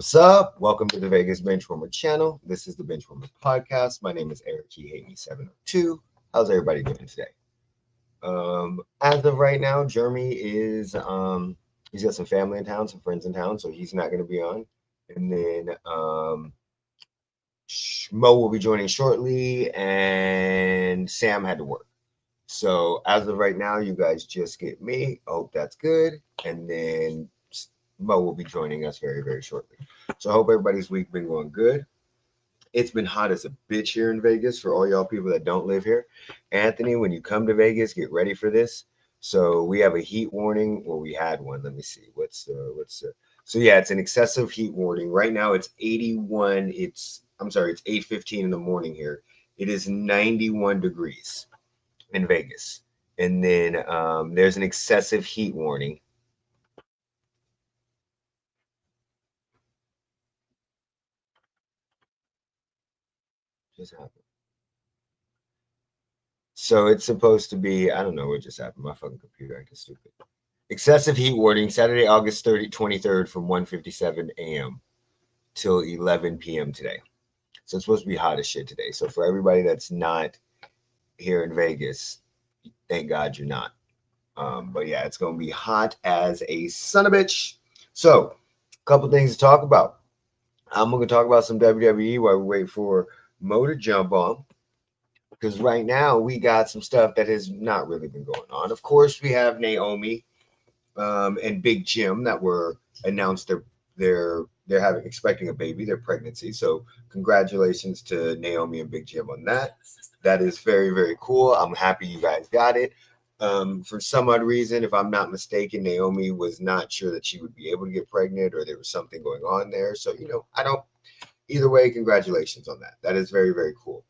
What's up? Welcome to the Vegas Benchwarmer channel. This is the Benchwarmers podcast. My name is Eric He Hate Me 702. How's everybody doing today? As of right now, Jeremy is he's got some family in town, some friends in town, so he's not going to be on. And then Mo will be joining shortly, and Sam had to work. So as of right now, you guys just get me. I hope that's good. And then Mo will be joining us very, very shortly. So I hope everybody's week been going good. It's been hot as a bitch here in Vegas for all y'all people that don't live here. Anthony, when you come to Vegas, get ready for this. So we have a heat warning. Well, we had one. Let me see. So yeah, it's an excessive heat warning. Right now it's 81. It's 8:15 in the morning here. It is 91 degrees in Vegas. And then there's an excessive heat warning. Just happened. So it's supposed to be, I don't know what just happened. My fucking computer acting stupid. Excessive heat warning, Saturday, August 23rd from 1:57 a.m. till 11 p.m. today. So it's supposed to be hot as shit today. So for everybody that's not here in Vegas, thank God you're not. But yeah, it's going to be hot as a son of a bitch. So a couple things to talk about. I'm going to talk about some WWE while we wait for Mo to jump on. Because right now we got some stuff that has not really been going on. Of course, we have Naomi and Big Jim that were announced they're expecting a baby, their pregnancy. So congratulations to Naomi and Big Jim on that. That is very, very cool. I'm happy you guys got it. For some odd reason, if I'm not mistaken, Naomi was not sure that she would be able to get pregnant, or there was something going on there. So either way, congratulations on that. That is very, very cool.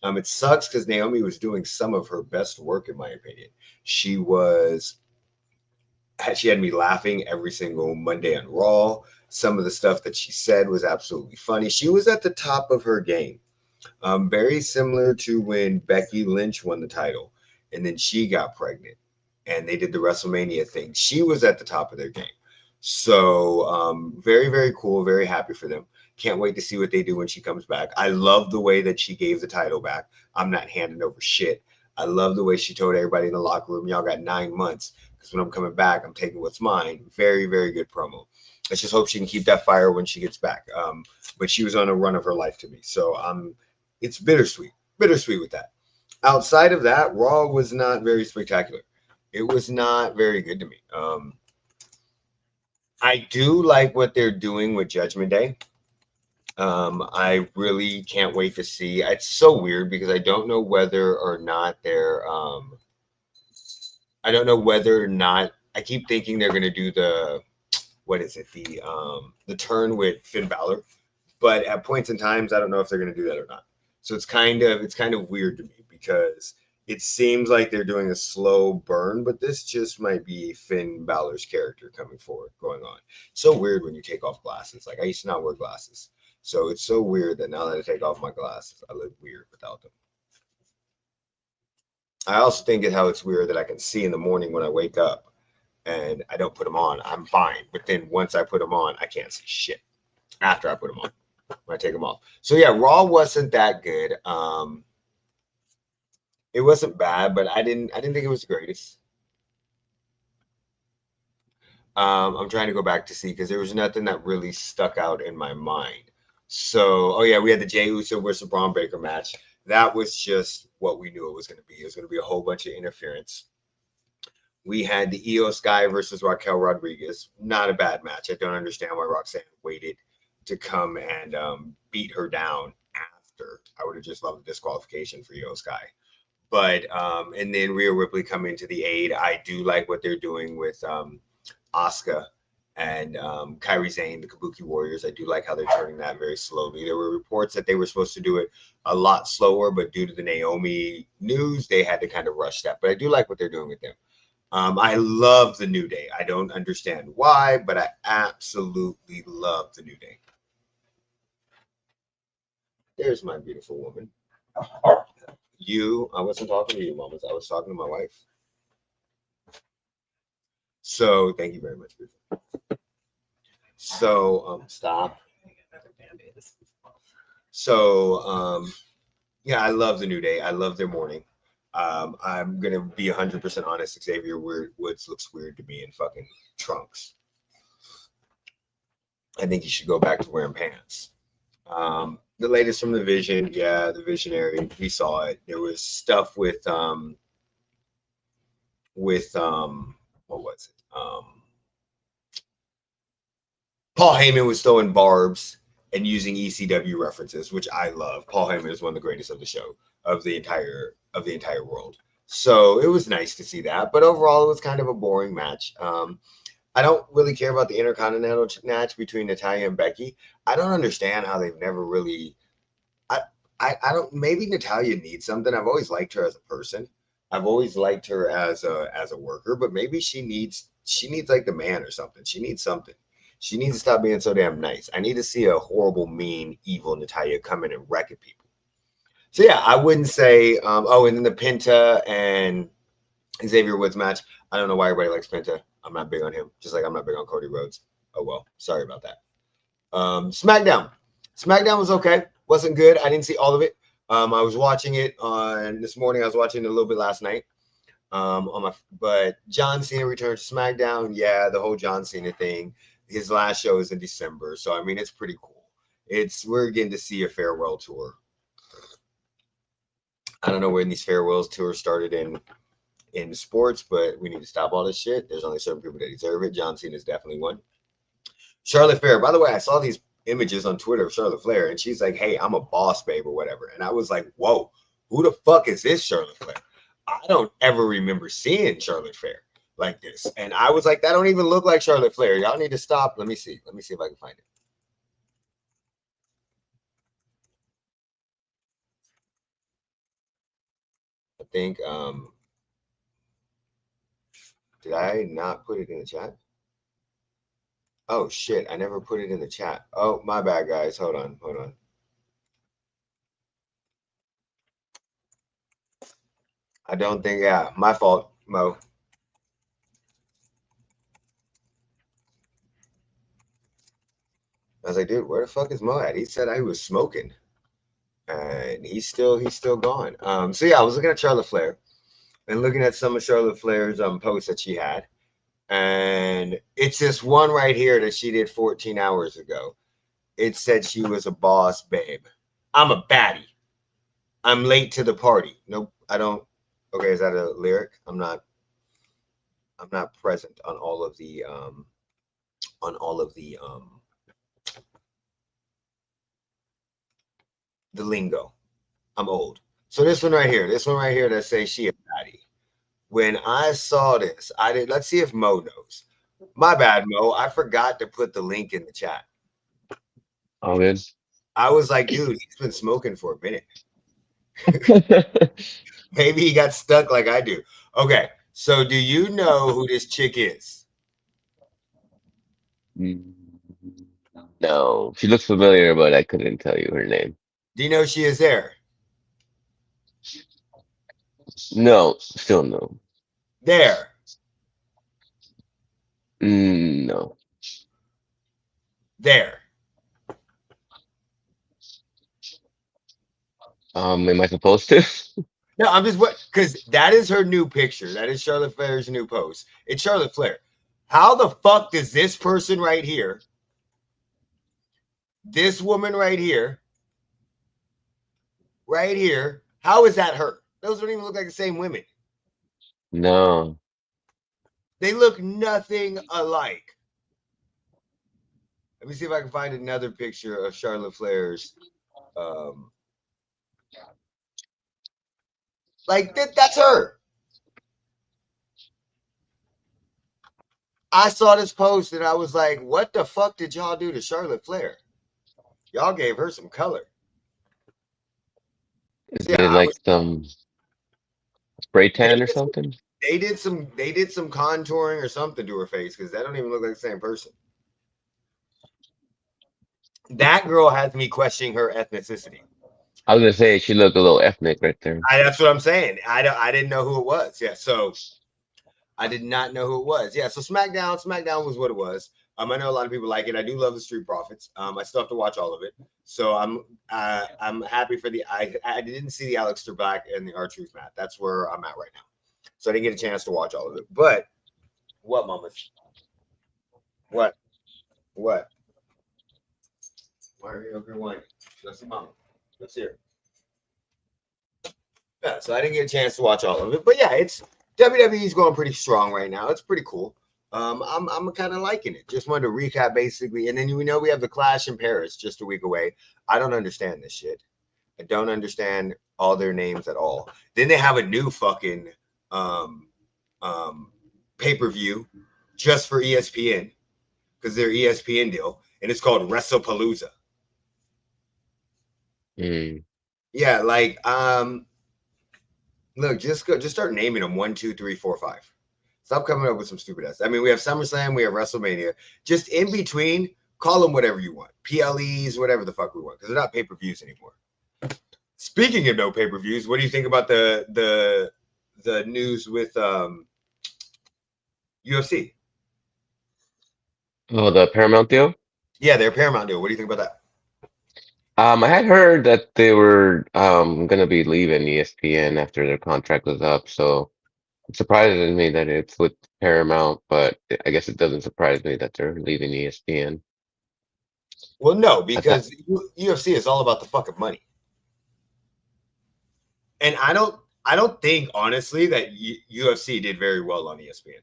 It sucks because Naomi was doing some of her best work, in my opinion. She had me laughing every single Monday on Raw. Some of the stuff that she said was absolutely funny. She was at the top of her game. Very similar to when Becky Lynch won the title and then she got pregnant and they did the WrestleMania thing. She was at the top of their game. So very, very cool. Very happy for them. Can't wait to see what they do when she comes back. I love the way that she gave the title back. I'm not handing over shit. I love the way she told everybody in the locker room, y'all got 9 months because when I'm coming back, I'm taking what's mine. Very, very good promo. Let's just hope she can keep that fire when she gets back. But she was on a run of her life to me. So it's bittersweet with that. Outside of that, Raw was not very spectacular. It was not very good to me. I do like what they're doing with Judgment Day. I really can't wait to see. It's so weird because I don't know whether or not I keep thinking they're gonna do the turn with Finn Balor, but at points in times I don't know if they're gonna do that or not. So it's kind of weird to me because it seems like they're doing a slow burn, but this just might be Finn Balor's character going on. So weird when you take off glasses. Like I used to not wear glasses. So it's so weird that now that I take off my glasses, I look weird without them. I also think how it's weird that I can see in the morning when I wake up and I don't put them on. I'm fine. But then once I put them on, I can't see shit after I put them on when I take them off. So yeah, Raw wasn't that good. It wasn't bad, but I didn't think it was the greatest. I'm trying to go back to see because there was nothing that really stuck out in my mind. So, oh yeah, we had the Jey Uso versus Braun Breaker match. That was just what we knew it was going to be. It was going to be a whole bunch of interference. We had the Io Sky versus Raquel Rodriguez. Not a bad match. I don't understand why Roxanne waited to come and beat her down after. I would have just loved a disqualification for Io Sky. But and then Rhea Ripley coming to the aid. I do like what they're doing with Asuka and Kairi Sane, the Kabuki Warriors. I do like how they're turning that very slowly. There were reports that they were supposed to do it a lot slower, but due to the Naomi news, they had to kind of rush that. But I do like what they're doing with them. I love the New Day. I don't understand why, but I absolutely love the New Day. There's my beautiful woman. I wasn't talking to you, mamas. I was talking to my wife. So thank you very much. So stop. So, yeah, I love the New Day. I love their morning. I'm gonna be 100% honest. Xavier Woods looks weird to me in fucking trunks. I think he should go back to wearing pants. The latest from the Vision, yeah, the Visionary. We saw it. There was stuff with what was it? Paul Heyman was throwing barbs and using ECW references, which I love. Paul Heyman is one of the greatest of the show of the entire world. So it was nice to see that, but overall it was kind of a boring match. I don't really care about the Intercontinental match between Natalya and Becky. I don't understand how they've never really. I don't. Maybe Natalya needs something. I've always liked her as a person. I've always liked her as a worker, but maybe she needs like the man or something. She needs something. She needs to stop being so damn nice. I need to see a horrible, mean, evil Natalya come in and wrecking people. So yeah, I wouldn't say. Oh, and then the Penta and Xavier Woods match. I don't know why everybody likes Penta. I'm not big on him, just like I'm not big on Cody Rhodes. Oh well, sorry about that. SmackDown. SmackDown was okay. Wasn't good. I didn't see all of it. I was watching it on this morning. I was watching it a little bit last night. But John Cena returned to SmackDown. Yeah, the whole John Cena thing. His last show is in December, so I mean it's pretty cool. We're getting to see a farewell tour. I don't know when these farewells tours started in sports, but we need to stop all this shit. There's only certain people that deserve it. John Cena is definitely one. Charlotte Flair. By the way, I saw these images on Twitter of Charlotte Flair, and she's like, "Hey, I'm a boss babe" or whatever. And I was like, "Whoa, who the fuck is this Charlotte Flair?" I don't ever remember seeing Charlotte Flair like this. And I was like, that don't even look like Charlotte Flair. Y'all need to stop. Let me see. Let me see if I can find it. I think did I not put it in the chat? Oh shit, I never put it in the chat. Oh, my bad, guys. Hold on. I don't think, yeah, my fault, Mo. I was like, dude, where the fuck is Mo at? He said I was smoking. And he's still gone. So yeah, I was looking at Charlotte Flair and looking at some of Charlotte Flair's posts that she had. And it's this one right here that she did 14 hours ago. It said she was a boss babe. I'm a baddie. I'm late to the party. Nope, I don't. Okay, is that a lyric? I'm not present on all of the the lingo. I'm old. So this one right here that says she a baddie. When I saw this, I did. Let's see if Mo knows. My bad, Mo. I forgot to put the link in the chat. Oh, good. I was like, dude, he's been smoking for a minute. Maybe he got stuck like I do. Okay, so do you know who this chick is? No, she looks familiar, but I couldn't tell you her name. Do you know she is there? No, still no. There. No. There. Am I supposed to? No, I'm just what because that is her new picture. That is Charlotte Flair's new post. It's Charlotte Flair. How the fuck does this person right here, this woman right here, how is that her? Those don't even look like the same women. No. They look nothing alike. Let me see if I can find another picture of Charlotte Flair's. Like that's her. I saw this post and I was like, what the fuck did y'all do to Charlotte Flair? Y'all gave her some color. Is So yeah, it like some spray tan or something? They did some contouring or something to her face because that don't even look like the same person. That girl has me questioning her ethnicity. I was gonna say she looked a little ethnic right there. That's what I'm saying. I didn't know who it was. Yeah, so I did not know who it was. Yeah, so SmackDown was what it was. I know a lot of people like it. I do love the Street Profits. I still have to watch all of it, so I'm happy for the. I didn't see the Alex Black and the R-Truth match. That's where I'm at right now. So I didn't get a chance to watch all of it. But what, mamas? What? What? Why are you over here whining? That's the mama. Let's hear it. Yeah, so I didn't get a chance to watch all of it, but yeah, it's WWE's going pretty strong right now. It's pretty cool. I'm kind of liking it. Just wanted to recap basically, and then we know we have the Clash in Paris just a week away. I don't understand this shit. I don't understand all their names at all. Then they have a new fucking pay-per-view just for ESPN because their ESPN deal, and it's called WrestlePalooza. Yeah, like look, just start naming them 1, 2, 3, 4, 5. Stop coming up with some stupid ass. I mean, we have SummerSlam, we have WrestleMania. Just in between, call them whatever you want. PLEs, whatever the fuck we want, because they're not pay-per-views anymore. Speaking of no pay-per-views, what do you think about the news with UFC? Oh, the Paramount deal? Yeah, their Paramount deal. What do you think about that? I had heard that they were gonna be leaving ESPN after their contract was up, so it surprises me that it's with Paramount, but I guess it doesn't surprise me that they're leaving ESPN. Well, no, I thought, because UFC is all about the fucking money, and I don't think honestly that UFC did very well on ESPN.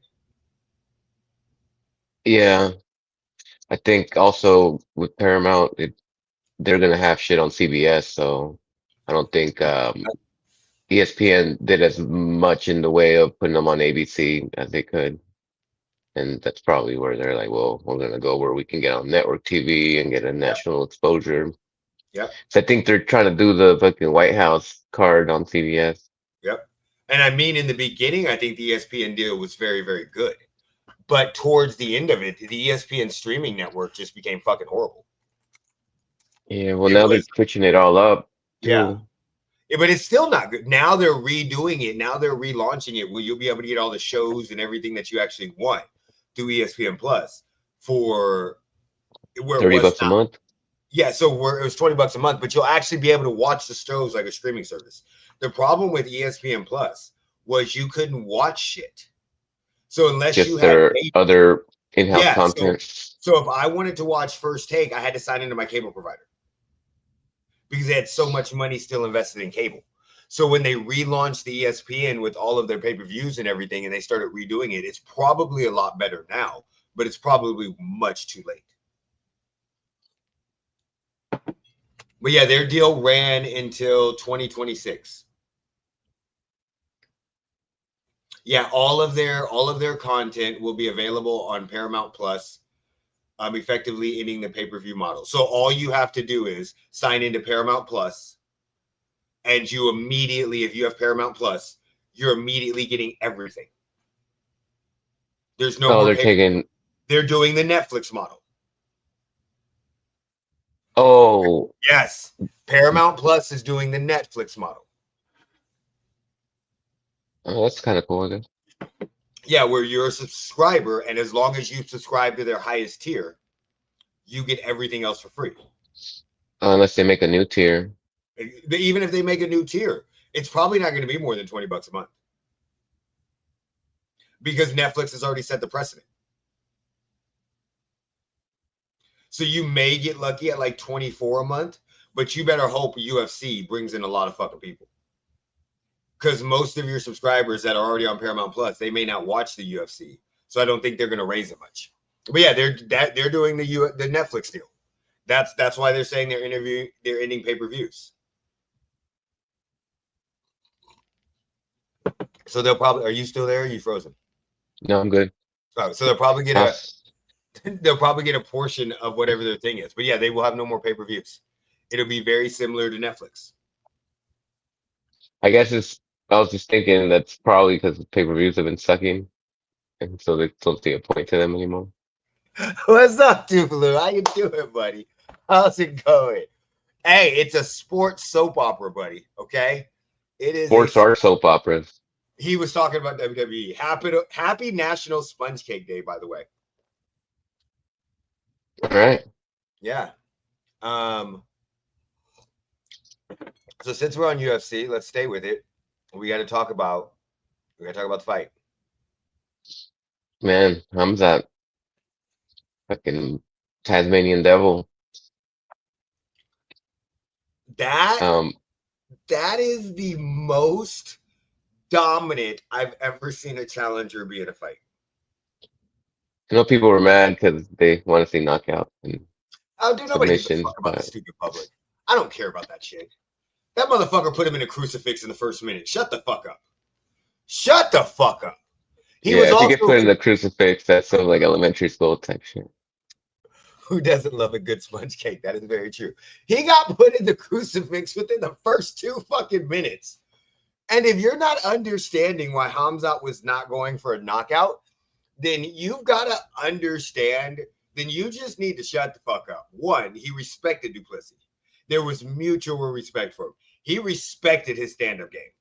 yeah, I think also with Paramount, they're gonna have shit on CBS, so I don't think ESPN did as much in the way of putting them on ABC as they could. And that's probably where they're like, well, we're gonna go where we can get on network TV and get a Yep, national exposure. yep, So I think they're trying to do the fucking White House card on CBS. yep. And I mean, in the beginning, I think the ESPN deal was very, very good. But towards the end of it, the ESPN streaming network just became fucking horrible. Yeah, well It now they're was, switching it all up yeah. too. Yeah, but it's still not good. Now they're redoing it. Now they're relaunching it where you'll be able to get all the shows and everything that you actually want through ESPN Plus for where it 30 was bucks a not. month. Yeah, so where it was $20 a month, but you'll actually be able to watch the shows like a streaming service. The problem with ESPN Plus was you couldn't watch shit. So unless you Just had their paid, other in-house yeah, content. so if I wanted to watch First Take, I had to sign into my cable provider because they had so much money still invested in cable. So when they relaunched the ESPN with all of their pay-per-views and everything, and they started redoing it, it's probably a lot better now, but it's probably much too late. But yeah, their deal ran until 2026. Yeah, all of their content will be available on Paramount Plus, effectively ending the pay-per-view model. So all you have to do is sign into Paramount Plus, and you immediately, if you have Paramount Plus, you're immediately getting everything. There's no Oh, more they're pay. taking. They're doing the Netflix model. Oh, Yes, Paramount Plus is doing the Netflix model. oh, that's kind of cool, I guess. Yeah, where you're a subscriber, and as long as you subscribe to their highest tier, you get everything else for free. Unless they make a new tier. Even if they make a new tier, it's probably not going to be more than $20 a month because Netflix has already set the precedent. So you may get lucky at like 24 a month, but you better hope UFC brings in a lot of fucking people. Because most of your subscribers that are already on Paramount Plus, they may not watch the UFC. So I don't think they're going to raise it much. But yeah, they're doing the Netflix deal. That's why they're saying they're ending pay-per-views. So they'll probably, are you still there? Or are you frozen? No, I'm good. Oh, so they'll probably get a How's, they'll probably get a portion of whatever their thing is. But yeah, they will have no more pay-per-views. It'll be very similar to Netflix. I guess it's. I was just thinking that's probably because the pay-per-views have been sucking, and so they don't see a point to them anymore. What's up, Tupelo? How you doing, buddy? How's it going? Hey, it's a sports soap opera, buddy. Okay, it is a. Sports are soap operas. He was talking about WWE. Happy National Sponge Cake Day, by the way. All right, Yeah. Um, so since we're on UFC, let's stay with it. We got to talk about we got to talk about the fight. man. Hamzat, fucking Tasmanian Devil. That Um, that is the most dominant I've ever seen a challenger be in a fight. I know people were mad because they want to see knockout and Oh, dude, nobody gives a submissions, fuck about the but stupid public. I don't care about that shit. That motherfucker put him in a crucifix in the first minute. Shut the fuck up. Shut the fuck up. He yeah, was if you get also put in the crucifix, that's some like elementary school type shit. who doesn't love a good sponge cake? That is very true. He got put in the crucifix within the first 2 fucking minutes. And if you're not understanding why Hamzat was not going for a knockout, then you've got to understand. Then you just need to shut the fuck up. One, he respected Duplessis. There was mutual respect for him. He respected his stand up game.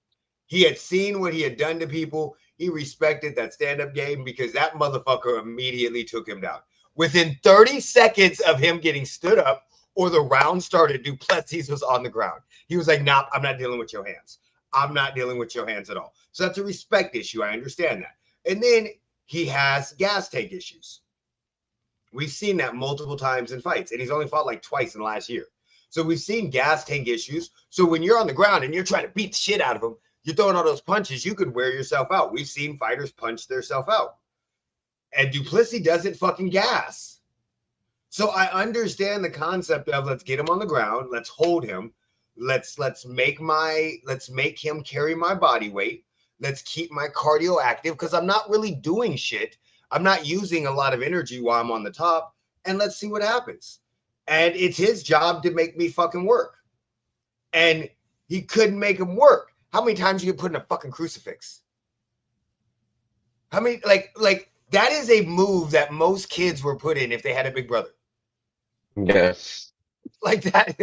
He had seen what he had done to people. He respected that stand up game because that motherfucker immediately took him down. Within 30 seconds of him getting stood up or the round started, Duplessis was on the ground. He was like, nah, I'm not dealing with your hands. I'm not dealing with your hands at all. So that's a respect issue. I understand that. And then he has gas tank issues. We've seen that multiple times in fights, and he's only fought like twice in the last year. So we've seen gas tank issues. So when you're on the ground and you're trying to beat the shit out of him, you're throwing all those punches, you could wear yourself out. We've seen fighters punch themselves out. And Duplessis doesn't fucking gas. So I understand the concept of let's get him on the ground, let's hold him, let's make him carry my body weight, let's keep my cardio active because I'm not really doing shit. I'm not using a lot of energy while I'm on the top, and let's see what happens. And it's his job to make me fucking work. And he couldn't make him work. How many times you get put in a fucking crucifix? How many like that is a move that most kids were put in if they had a big brother. Yes, Like that.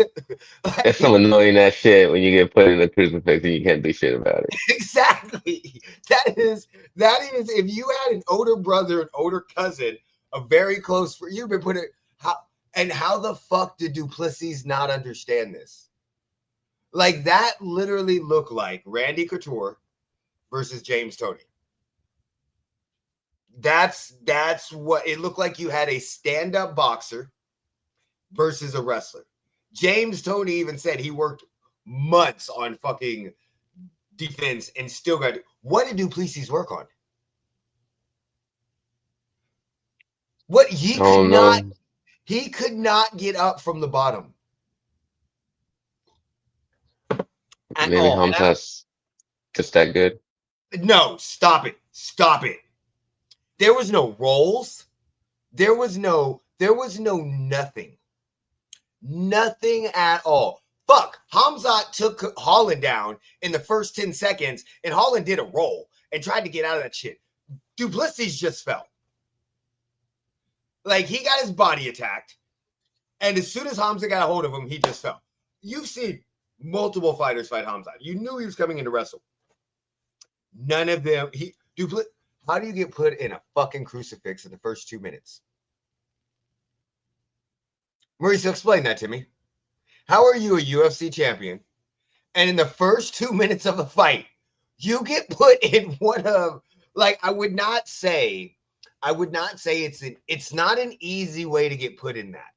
it's some Like, annoying that shit when you get put in a crucifix and you can't do shit about it. exactly. That is if you had an older brother, an older cousin, a very close for you've been put it how and how the fuck did Duplessis not understand this? Like that literally looked like Randy Couture versus James Toney. That's what it looked like. You had a stand-up boxer versus a wrestler. James Toney even said he worked months on fucking defense and still got. What did Duplessis work on? What I don't know. he could not get up from the bottom at Maybe all. Hamzat's just that good. No, stop it. Stop it. There was no rolls. There was no nothing. Nothing at all. Fuck. Hamzat took Holland down in the first 10 seconds, and Holland did a roll and tried to get out of that shit. Duplessis just fell. Like he got his body attacked, and as soon as Hamza got a hold of him, he just fell. You've seen multiple fighters fight Hamza. You knew he was coming in to wrestle. None of them. How do you get put in a fucking crucifix in the first 2 minutes? Mauricio, explain that to me. How are you a UFC champion, and in the first 2 minutes of a fight, you get put in one of like I would not say it's not an easy way to get put in that.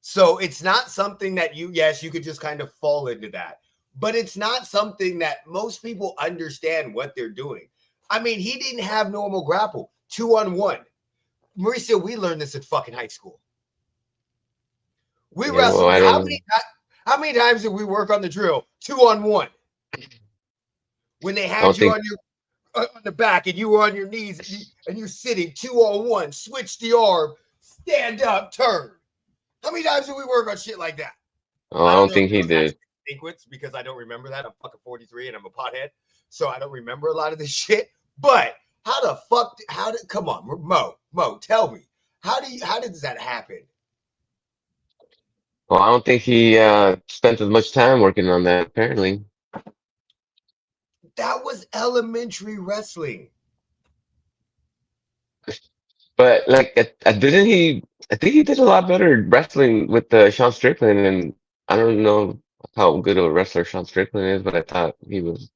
So it's not something that you could just kind of fall into that. But it's not something that most people understand what they're doing. I mean, he didn't have normal grapple, 2-on-1. Mauricio, we learned this in fucking high school. We Yeah, well, wrestled. I don't. How many times did we work on the drill? 2-on-1. When they I had don't you think. on your on the back and you were on your knees and you're sitting 2-on-1, switch the arm, stand up, turn. How many times did we work on shit like that? Oh, I I don't don't know if think it he was did. actually a sequence because I don't remember that. I'm fucking 43 and I'm a pothead, so I don't remember a lot of this shit. But how the fuck? How did? Come on, Mo, tell me. How does that happen? Well, I don't think he spent as much time working on that. Apparently, That was elementary wrestling. But like, didn't he? I think he did a lot better wrestling with Sean Strickland, and I don't know how good of a wrestler Sean Strickland is, but I thought he was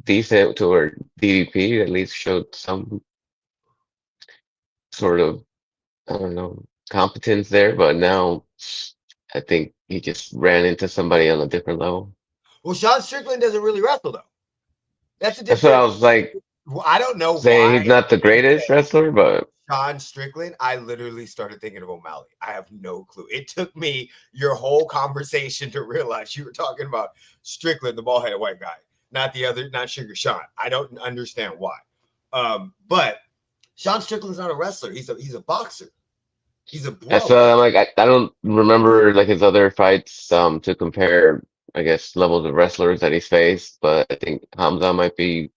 decent toward DDP. At least showed some sort of, I don't know, competence there. But now I think he just ran into somebody on a different level. Well, Sean Strickland doesn't really wrestle though. That's a That's what I different. was like I don't know saying. why He's not the you greatest wrestler, but Sean Strickland, I literally started thinking of O'Malley. I have no clue. It took me your whole conversation to realize you were talking about Strickland, the ball-headed white guy, not the other, not Sugar Sean. I don't understand why. But Sean Strickland's not a wrestler. He's a boxer. He's a that's bro. I'm like I don't remember like his other fights to compare. I guess levels of wrestlers that he's faced, but I think Hamza might be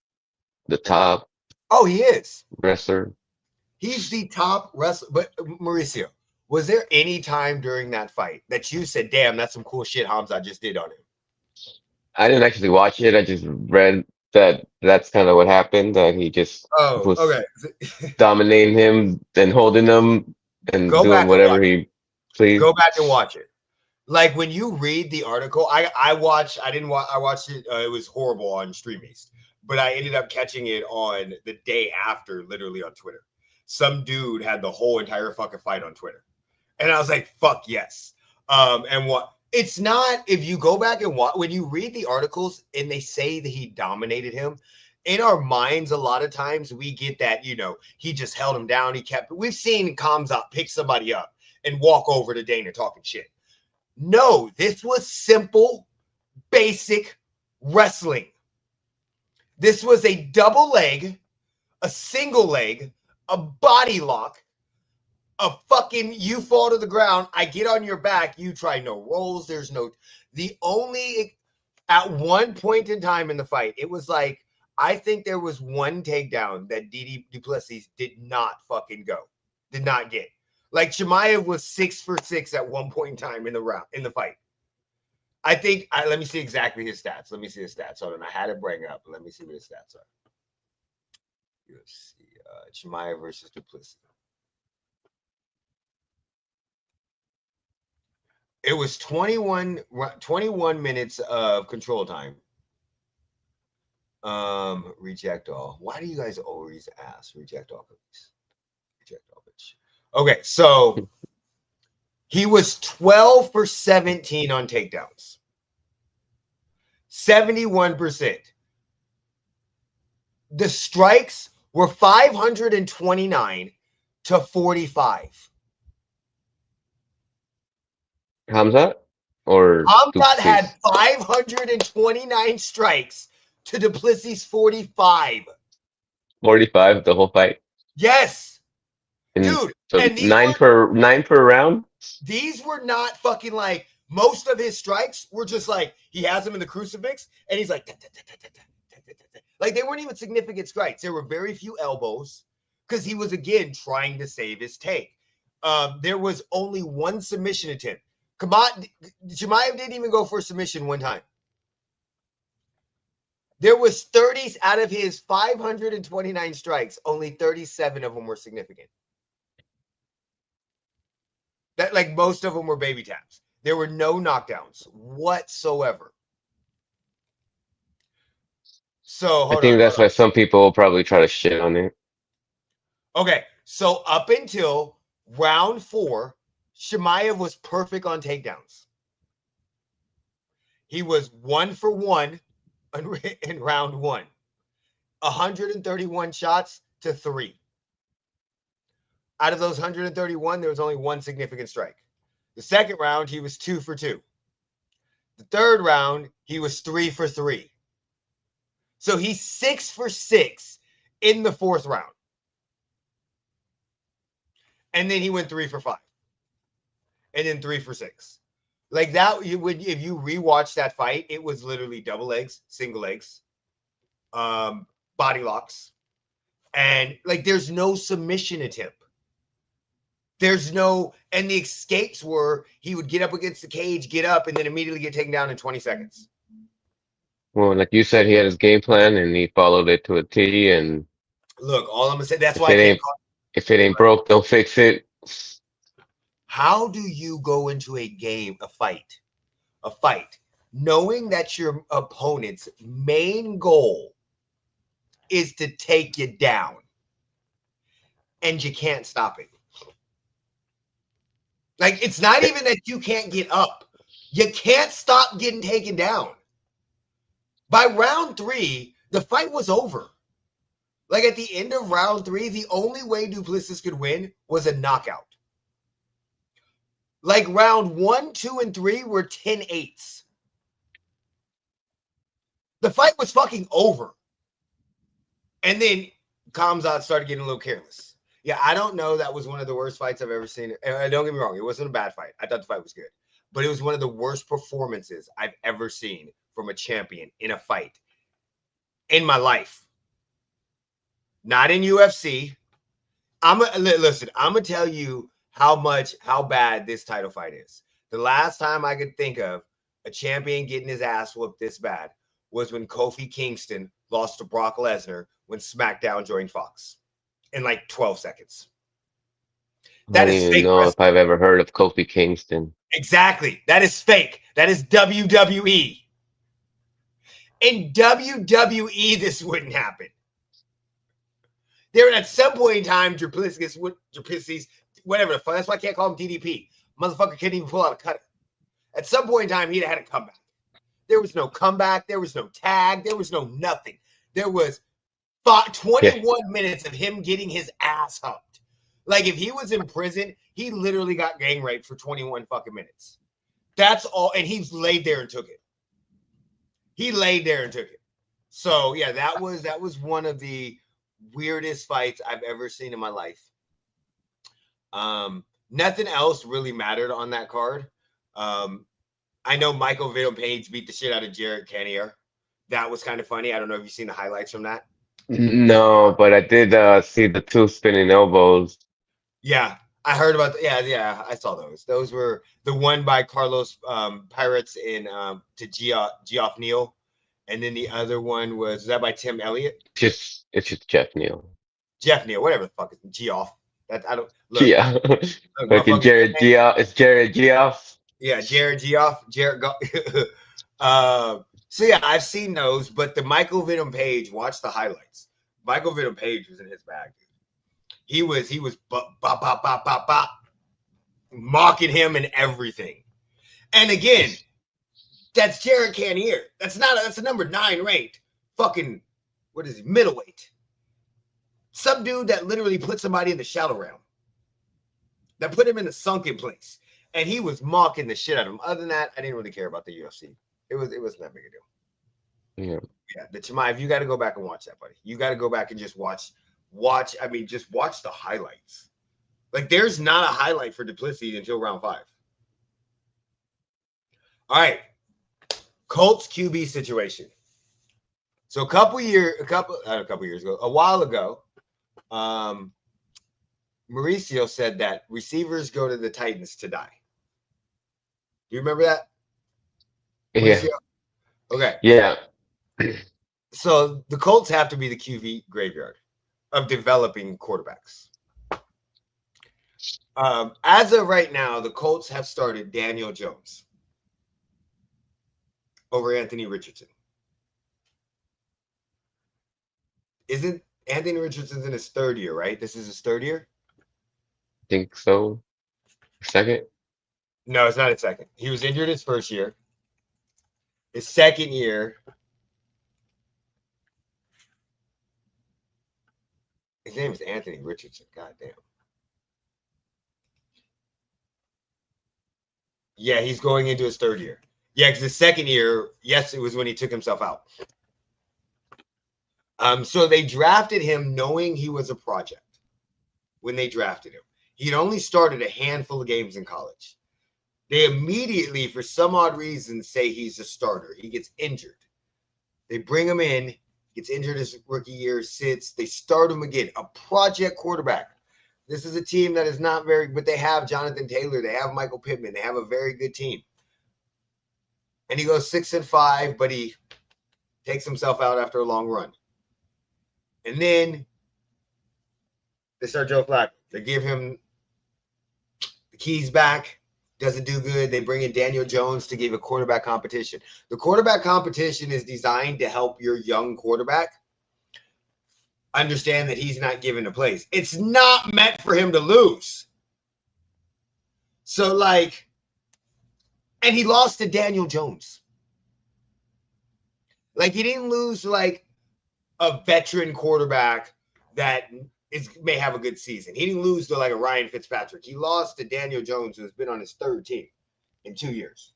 the top Oh, he is. wrestler. He's the top wrestler. But Mauricio, was there any time during that fight that you said, "Damn, that's some cool shit Hamza just did on him"? I didn't actually watch it. I just read that that's kind of what happened, that he just Oh, was okay. dominating him and holding him and Go doing back and whatever watch. he pleased. Go back and watch it. Like when you read the article, I watched. I didn't watch. I watched it. It was horrible on Stream East, but I ended up catching it on the day after, literally on Twitter. Some dude had the whole entire fucking fight on Twitter, and I was like, "Fuck yes." And what? It's not, if you go back and watch, when you read the articles and they say that he dominated him, in our minds, a lot of times we get that, he just held him down. He kept. We've seen Kamzat pick somebody up and walk over to Dana talking shit. No, this was simple, basic wrestling. This was a double leg, a single leg, a body lock, a fucking you fall to the ground. I get on your back. You try no rolls. There's no, the only, at one point in time in the fight, it was like, I think there was one takedown that Plessis did not fucking go, did not get. Like Chimaev was 6 for 6 at one point in time in the fight. I think, let me see exactly his stats. Let me see his stats. Hold on. I had it bring up. Let me see what his stats are. UFC, Chimaev versus Duplessis. It was 21 minutes of control time. Reject all. Why do you guys always ask? Reject all, please. Reject all, bitch. Okay, so he was 12 for 17 on takedowns. 71%. The strikes were 529 to 45. Hamzat or Hamzat had Duplessis? 529 strikes to Duplessis 45. 45 the whole fight. Yes, And dude. so And nine per round. these were not fucking like, most of his strikes were just like, he has them in the crucifix and he's like, like they weren't even significant strikes. There were very few elbows because he was again trying to save his take. There was only one submission attempt. Chimaev didn't even go for a submission one time. There was 30s out of his 529 strikes, only 37 of them were significant. That, like, most of them were baby taps. There were no knockdowns whatsoever. So I hold think on. that's why some people will probably try to shit on it. Okay, so up until round 4, Chimaev was perfect on takedowns. He was 1 for 1 in round 1. 131 shots to 3. Out of those 131, there was only one significant strike. The second round, he was 2 for 2. The third round, he was 3 for 3. So he's 6 for 6 in the fourth round. And then he went 3 for 5. And then 3 for 6. Like that, you would, if you rewatch that fight, it was literally double legs, single legs, body locks. And like there's no submission attempt. There's no, and the escapes were he would get up against the cage, get up, and then immediately get taken down in 20 seconds. Well, like you said, he had his game plan and he followed it to a T. And Look, all I'm gonna say, that's if why I it can't ain't call. If it ain't broke, don't fix it. How do you go into a fight, knowing that your opponent's main goal is to take you down and you can't stop it? Like, it's not even that you can't get up. You can't stop getting taken down. By round 3, the fight was over. Like, at the end of round 3, the only way Duplessis could win was a knockout. Like, round 1, 2, and 3 were 10-8s. The fight was fucking over. And then Khamzat started getting a little careless. Yeah, I don't know. That was one of the worst fights I've ever seen. Don't get me wrong. It wasn't a bad fight. I thought the fight was good. But it was one of the worst performances I've ever seen from a champion in a fight in my life. Not in UFC. Listen, I'm going to tell you how bad this title fight is. The last time I could think of a champion getting his ass whooped this bad was when Kofi Kingston lost to Brock Lesnar when SmackDown joined Fox in like 12 seconds. I That don't is even fake know wrestling. if I've ever heard of Kofi Kingston. Exactly. That is fake. That is WWE. In WWE, this wouldn't happen. There, at some point in time, Duplessis, whatever the fuck, that's why I can't call him DDP. Motherfucker couldn't even pull out a cutter. At some point in time, he'd had a comeback. There was no comeback. There was no tag. There was no nothing. There was 21 minutes of him getting his ass humped. Like, if he was in prison, he literally got gang raped for 21 fucking minutes. That's all. And he laid there and took it. He laid there and took it. So, yeah, that was one of the weirdest fights I've ever seen in my life. Nothing else really mattered on that card. I know Michael Venom Page beat the shit out of Jarrett Canier. That was kind of funny. I don't know if you've seen the highlights from that. No, but I did see the two spinning elbows. Yeah, I heard about yeah, I saw those. Those were the one by Carlos Pirates in to Geoff Neal, and then the other one was that by Tim Elliott? It's just Jeff Neal. Jeff Neal, whatever the fuck is Geoff. That I don't look, Yeah. Fucking motherfuckers. Jared Geoff. It's Jared Geoff. Yeah, Jared Geoff, so yeah, I've seen those, but the Michael Venom Page, watch the highlights. Michael Venom Page was in his bag, dude. He was mocking him and everything. And again, that's Jared Canier. That's a number 9 ranked fucking, what is he, middleweight. Some dude that literally put somebody in the shadow realm. That put him in the sunken place. And he was mocking the shit out of him. Other than that, I didn't really care about the UFC. It was not big a deal. Yeah. Yeah, the Chimaev, you got to go back and watch that, buddy. You got to go back and just watch. Just watch the highlights. Like, there's not a highlight for Duplessis until round 5. All right, Colts QB situation. So a while ago, Mauricio said that receivers go to the Titans to die. Do you remember that? Yeah. Mauricio? Okay. Yeah. So the Colts have to be the QB graveyard of developing quarterbacks. As of right now, the Colts have started Daniel Jones over Anthony Richardson. Isn't Anthony Richardson's in his 3rd year, right? This is his 3rd year? Think so. Second? No, it's not his 2nd. He was injured his 1st year. His 2nd year, his name is Anthony Richardson. God damn. Yeah, he's going into his 3rd year. Yeah, because his 2nd year, yes, it was when he took himself out. So they drafted him knowing he was a project when they drafted him. He'd only started a handful of games in college. They immediately, for some odd reason, say he's a starter. He gets injured. They bring him in, gets injured his rookie year, sits. They start him again, a project quarterback. This is a team that is not very, but they have Jonathan Taylor. They have Michael Pittman. They have a very good team. And he goes 6-5, but he takes himself out after a long run. And then They start Joe Flacco. They give him the keys back. Doesn't do good. They bring in Daniel Jones to give a quarterback competition. The quarterback competition is designed to help your young quarterback understand that he's not given a place. It's not meant for him to lose. So, like, and he lost to Daniel Jones. Like, he didn't lose to, like, a veteran quarterback that may have a good season. He didn't lose to, like, a Ryan Fitzpatrick. He lost to Daniel Jones, who's been on his third team in 2 years.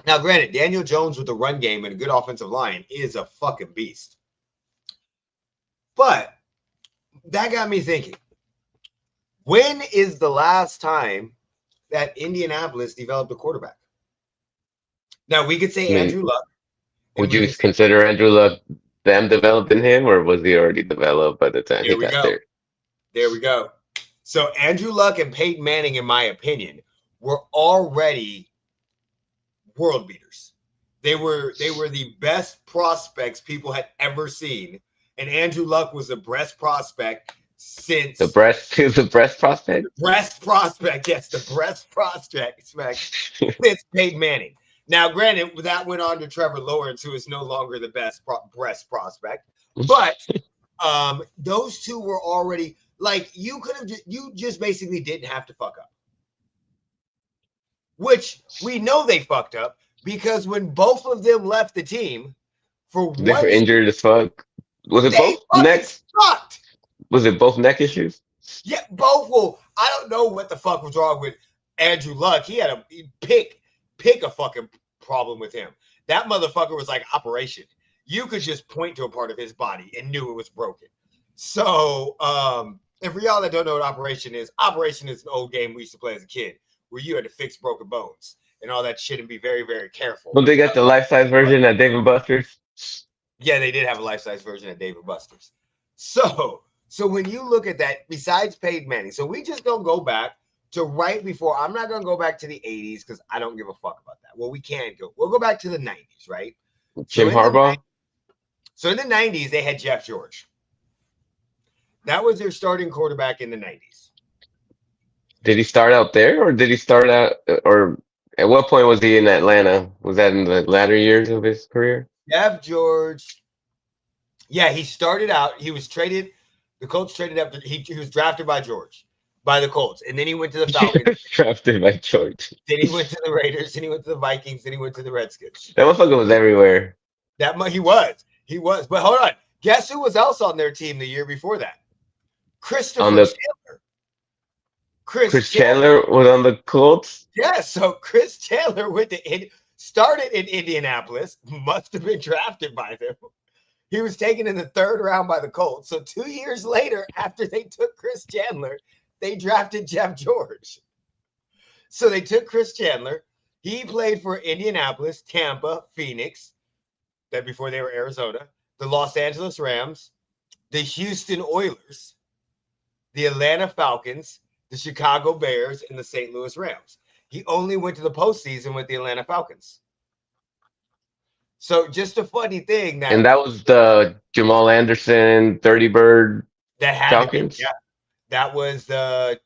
Now, granted, Daniel Jones with a run game and a good offensive line is a fucking beast. But that got me thinking, when is the last time that Indianapolis developed a quarterback? Now, we could say Andrew Luck. Would you consider Andrew Luck them developing him, or was he already developed by the time he got there? There we go. So Andrew Luck and Peyton Manning, in my opinion, were already world beaters. They were the best prospects people had ever seen, and Andrew Luck was the best prospect since the breast prospect. The breast prospect, yes, the breast prospect since Peyton Manning. Now, granted, that went on to Trevor Lawrence, who is no longer the best breast prospect, but those two were already like you just basically didn't have to fuck up. Which we know they fucked up because when both of them left the team for they were injured as fuck. Was it both necks? Sucked. Was it both neck issues? Yeah, both. Well, I don't know what the fuck was wrong with Andrew Luck. He had pick a fucking problem with him. That motherfucker was like operation. You could just point to a part of his body and knew it was broken. So, and for y'all that don't know what operation is an old game we used to play as a kid where you had to fix broken bones and all that shit and be very, very careful. Well, they got the life-size version at Dave & Buster's. Yeah, they did have a life-size version at Dave & Buster's. So when you look at that, besides Peyton Manning, so we just gonna go back to right before. I'm not gonna go back to the 80s because I don't give a fuck about that. Well, we can go. We'll go back to the 90s, right? Jim Harbaugh. So in the 90s, they had Jeff George. That was their starting quarterback in the 90s. Did he start out there, or did he start out, or at what point was he in Atlanta? Was that in the latter years of his career? Jeff George. Yeah, he started out. He was traded. The Colts traded up. He was drafted by the Colts, and then he went to the Falcons. Drafted by George. Then he went to the Raiders. Then he went to the Vikings. Then he went to the Redskins. That motherfucker was everywhere. He was. But hold on. Guess who was else on their team the year before that? Christopher Chandler. Chris Chandler was on the Colts? Yeah, so Chris Chandler started in Indianapolis, must have been drafted by them. He was taken in the third round by the Colts. So 2 years later, after they took Chris Chandler, they drafted Jeff George. So they took Chris Chandler. He played for Indianapolis, Tampa, Phoenix, that before they were Arizona, the Los Angeles Rams, the Houston Oilers, the Atlanta Falcons, the Chicago Bears, and the St. Louis Rams. He only went to the postseason with the Atlanta Falcons. So just a funny thing and that was the Jamal Anderson 30 bird Falcons. Yeah, that was that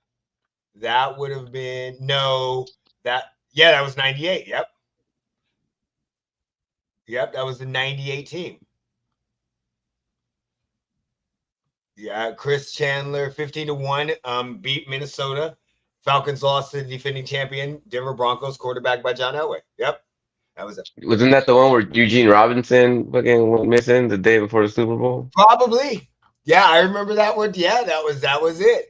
would have been that was 98. Yep, that was the 98 team. Yeah, Chris Chandler 15-1 beat Minnesota. Falcons lost to the defending champion Denver Broncos quarterback by John Elway. Yep. That was it. Wasn't that the one where Eugene Robinson fucking went missing the day before the Super Bowl? Probably. Yeah, I remember that one. Yeah, that was it.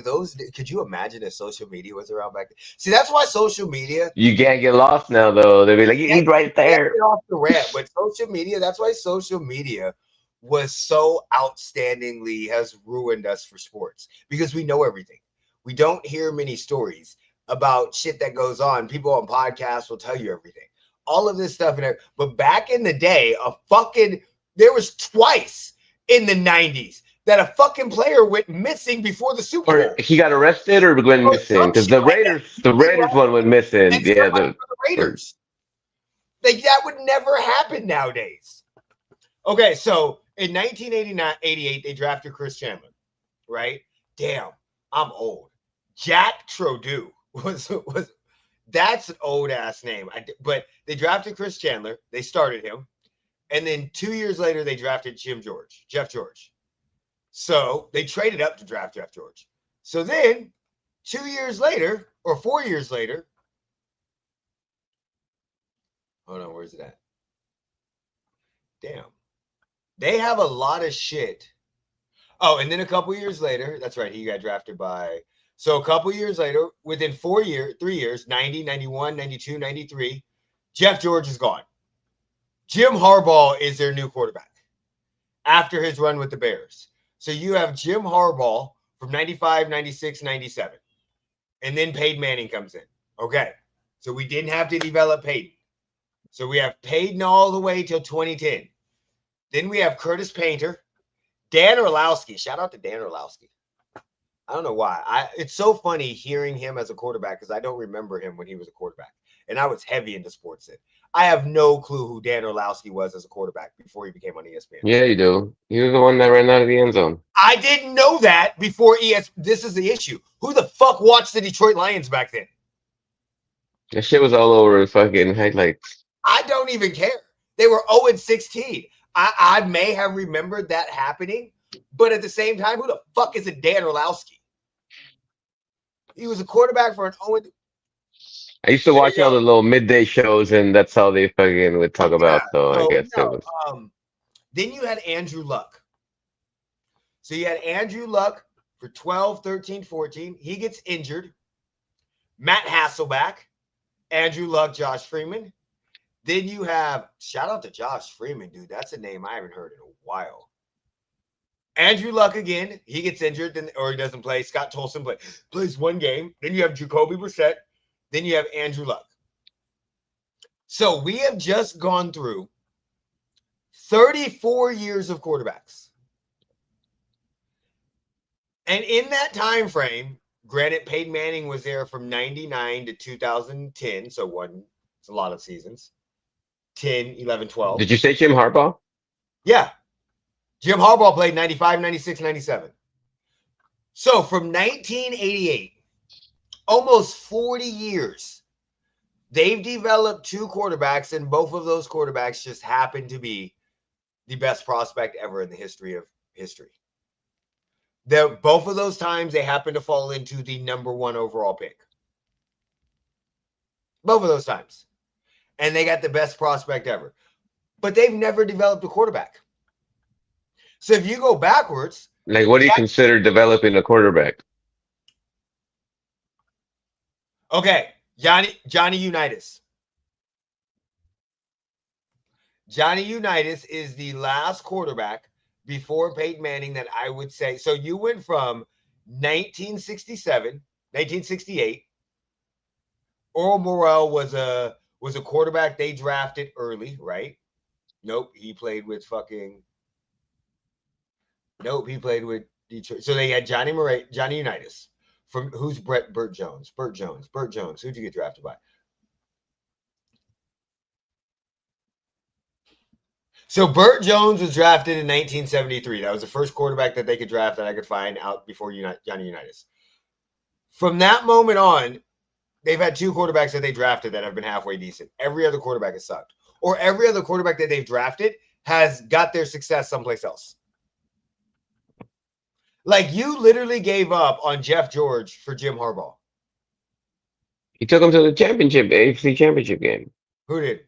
Those. Could you imagine if social media was around back then? See, that's why social media. You can't get lost now, though. They'll be like, he's right there. Get off the ramp, but social media. That's why social media was so outstandingly has ruined us for sports because we know everything. We don't hear many stories about shit that goes on. People on podcasts will tell you everything. All of this stuff. But back in the day, there was twice in the 90s that a fucking player went missing before the Super Bowl. Or he got arrested or went missing. Because the Raiders one went missing. Yeah, the Raiders. Like, that would never happen nowadays. Okay, so In 1988, they drafted Chris Chandler, right? Damn, I'm old. Jack Trodu was that's an old ass name. But they drafted Chris Chandler. They started him, and then 2 years later they drafted Jeff George. So they traded up to draft Jeff George. So then 2 years later, or 4 years later, hold on, where's it at? Damn, they have a lot of shit. Oh, and then a couple years later, that's right, he got drafted by. So a couple years later, within 4 years, 3 years, 90, 91, 92, 93, Jeff George is gone. Jim Harbaugh is their new quarterback after his run with the Bears. So you have Jim Harbaugh from 95, 96, 97. And then Peyton Manning comes in. Okay. So we didn't have to develop Peyton. So we have Peyton all the way till 2010. Then we have Curtis Painter, Dan Orlowski. Shout out to Dan Orlowski. I don't know why. It's so funny hearing him as a quarterback because I don't remember him when he was a quarterback. And I was heavy into sports then. I have no clue who Dan Orlowski was as a quarterback before he became on ESPN. Yeah, you do. He was the one that ran out of the end zone. I didn't know that before ESPN. This is the issue. Who the fuck watched the Detroit Lions back then? That shit was all over the fucking highlights. I don't even care. They were 0-16. I may have remembered that happening, but at the same time, who the fuck is a Dan Orlowski? He was a quarterback for an 0. I used to watch all the little midday shows, and that's how they fucking would talk about. So I guess it was. Then you had Andrew Luck. So you had Andrew Luck for 12, 13, 14. He gets injured. Matt Hasselbeck, Andrew Luck, Josh Freeman. Then you have, shout out to Josh Freeman, dude. That's a name I haven't heard in a while. Andrew Luck again. He gets injured, or he doesn't play. Scott Tolson plays one game. Then you have Jacoby Brissett. Then you have Andrew Luck. So we have just gone through 34 years of quarterbacks. And in that time frame, granted, Peyton Manning was there from 99 to 2010. So it's a lot of seasons. 10, 11, 12. Did you say Jim Harbaugh? Yeah. Jim Harbaugh played 95, 96, 97. So from 1988, almost 40 years, they've developed two quarterbacks, and both of those quarterbacks just happen to be the best prospect ever in the history of history. Both of those times, they happen to fall into the number 1 overall pick. Both of those times. And they got the best prospect ever. But they've never developed a quarterback. So if you go backwards. Like, what do you consider developing a quarterback? Okay. Johnny Unitas. Johnny Unitas is the last quarterback before Peyton Manning that I would say. So you went from 1968. Earl Morrell was a quarterback they drafted early, right? Nope, he played with Detroit. So they had Johnny Unitas. From who's Burt Jones? Burt Jones. Who'd you get drafted by? So Burt Jones was drafted in 1973. That was the first quarterback that they could draft that I could find out before Johnny Unitas. From that moment on, they've had two quarterbacks that they drafted that have been halfway decent. Every other quarterback has sucked. Or every other quarterback that they've drafted has got their success someplace else. Like, you literally gave up on Jeff George for Jim Harbaugh. He took him to the AFC championship game. Who did?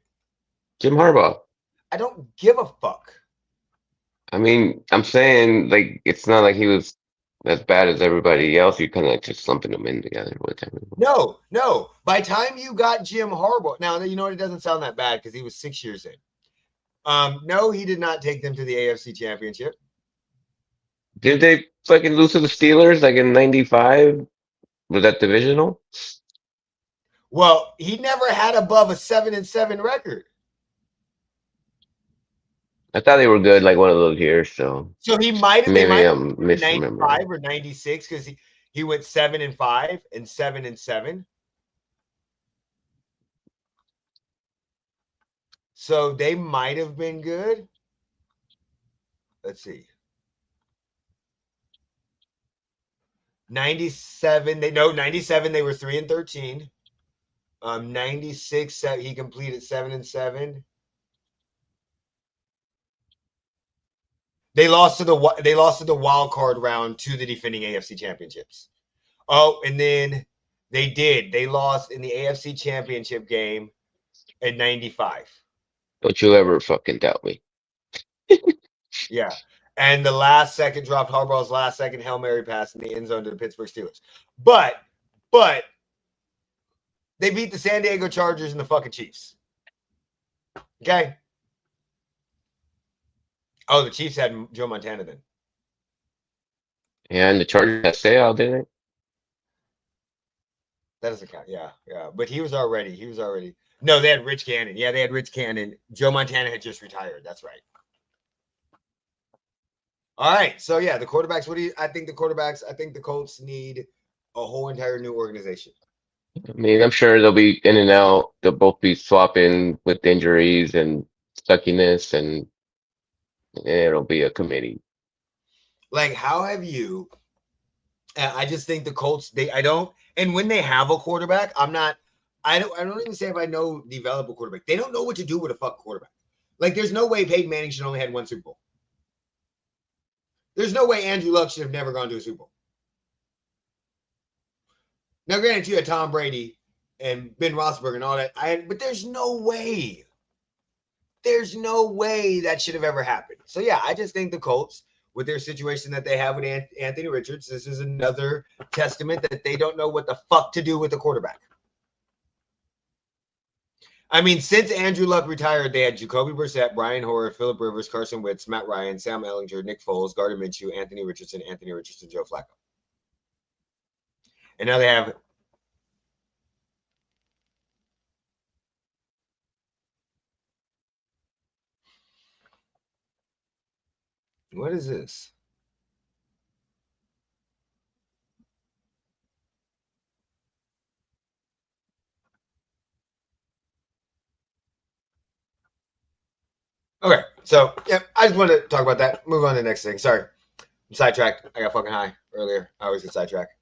Jim Harbaugh. I don't give a fuck. I mean, I'm saying, like, it's not like he was as bad as everybody else. You kind of like just slumping them in together with everyone. No. By the time you got Jim Harbaugh, now, you know what? It doesn't sound that bad because he was 6 years in. No, he did not take them to the AFC championship. Did they fucking lose to the Steelers like in '95? Was that divisional? Well, he never had above a 7-7 record. I thought they were good like one of those years. So he might have maybe I'm misremembering. 95 or 96 because he went 7-5 and 7-7. So they might have been good. let's see. 97. 97. They were 3-13. 96. He completed 7-7. They lost to the wild card round to the defending AFC championships. Oh, and then they lost in the AFC championship game at 95. Don't you ever fucking doubt me. Yeah. And the last second dropped Harbaugh's last second Hail Mary pass in the end zone to the Pittsburgh Steelers. But they beat the San Diego Chargers and the fucking Chiefs. Okay. Oh, the Chiefs had Joe Montana then. Yeah, and the Chargers had Sale, didn't it? That doesn't count. Yeah. But he was already. No, they had Rich Gannon. Yeah, they had Rich Gannon. Joe Montana had just retired. That's right. All right. So yeah, the quarterbacks. I think the Colts need a whole entire new organization. I mean, I'm sure they'll be in and out. They'll both be swapping with injuries and suckiness, and it'll be a committee. Like, how have you? I just think the Colts. And when they have a quarterback, I don't even say if I know develop a quarterback. They don't know what to do with a fuck quarterback. Like, there's no way Peyton Manning should only had one Super Bowl. There's no way Andrew Luck should have never gone to a Super Bowl. Now, granted, you had Tom Brady and Ben Roethlisberger and all that, but there's no way. There's no way that should have ever happened. So yeah, I just think the Colts, with their situation that they have with Anthony Richards, this is another testament that they don't know what the fuck to do with the quarterback. I mean, since Andrew Luck retired, they had Jacoby Brissett, Brian Hoyer, Phillip Rivers, Carson Wentz, Matt Ryan, Sam Ehlinger, Nick Foles, Gardner Minshew, Anthony Richardson, Joe Flacco. And now they have what is this? Okay, so yeah, I just want to talk about that. Move on to the next thing. Sorry, I'm sidetracked. I got fucking high earlier. I always get sidetracked.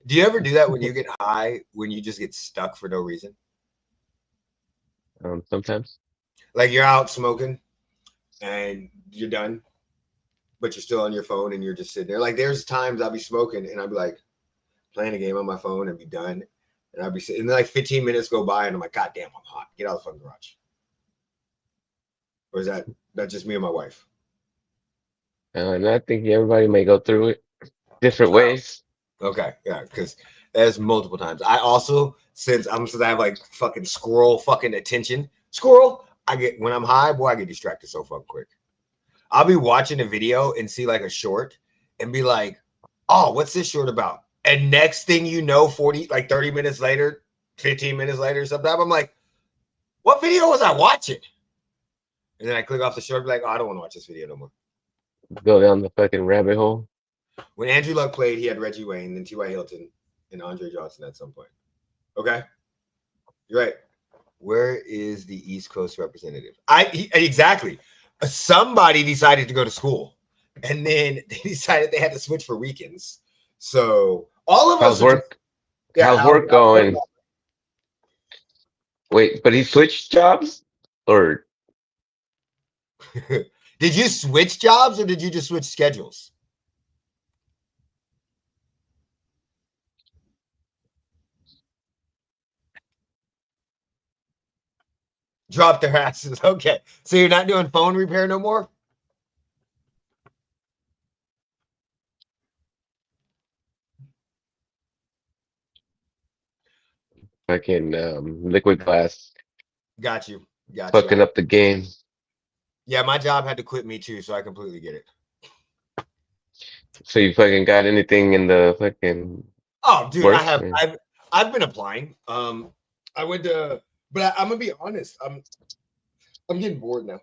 Do you ever do that when you get high, when you just get stuck for no reason? Sometimes. Like you're out smoking and you're done, but you're still on your phone and you're just sitting there. Like there's times I'll be smoking and I'll be like playing a game on my phone and be done. And I'll be sitting, and then like 15 minutes go by and I'm like, God damn, I'm hot. Get out of the fucking garage. Or is that just me and my wife? And I think everybody may go through it different ways. Okay, yeah, because there's multiple times. I also, since I have like fucking squirrel fucking attention. Squirrel, when I'm high, boy, I get distracted so fucking quick. I'll be watching a video and see like a short and be like, oh, what's this short about? And next thing you know, 30 minutes later, 15 minutes later, sometime, I'm like, what video was I watching? And then I click off the short, be like, oh, I don't want to watch this video no more. Go down the fucking rabbit hole. When Andrew Luck played, he had Reggie Wayne, then T.Y. Hilton, and Andre Johnson at some point. Okay? You're right. Where is the East Coast representative? Exactly. Somebody decided to go to school, and then they decided they had to switch for weekends. So all of us. How's work going? Wait, but he switched jobs, or did you switch jobs, or did you just switch schedules? Drop their asses. Okay, so you're not doing phone repair no more? fucking liquid glass? Got you. Fucking up the game. Yeah, my job had to quit me too, so I completely get it. So you fucking got anything in the fucking? Oh, dude, works, I've been applying. I went to, but I'm gonna be honest. I'm getting bored now.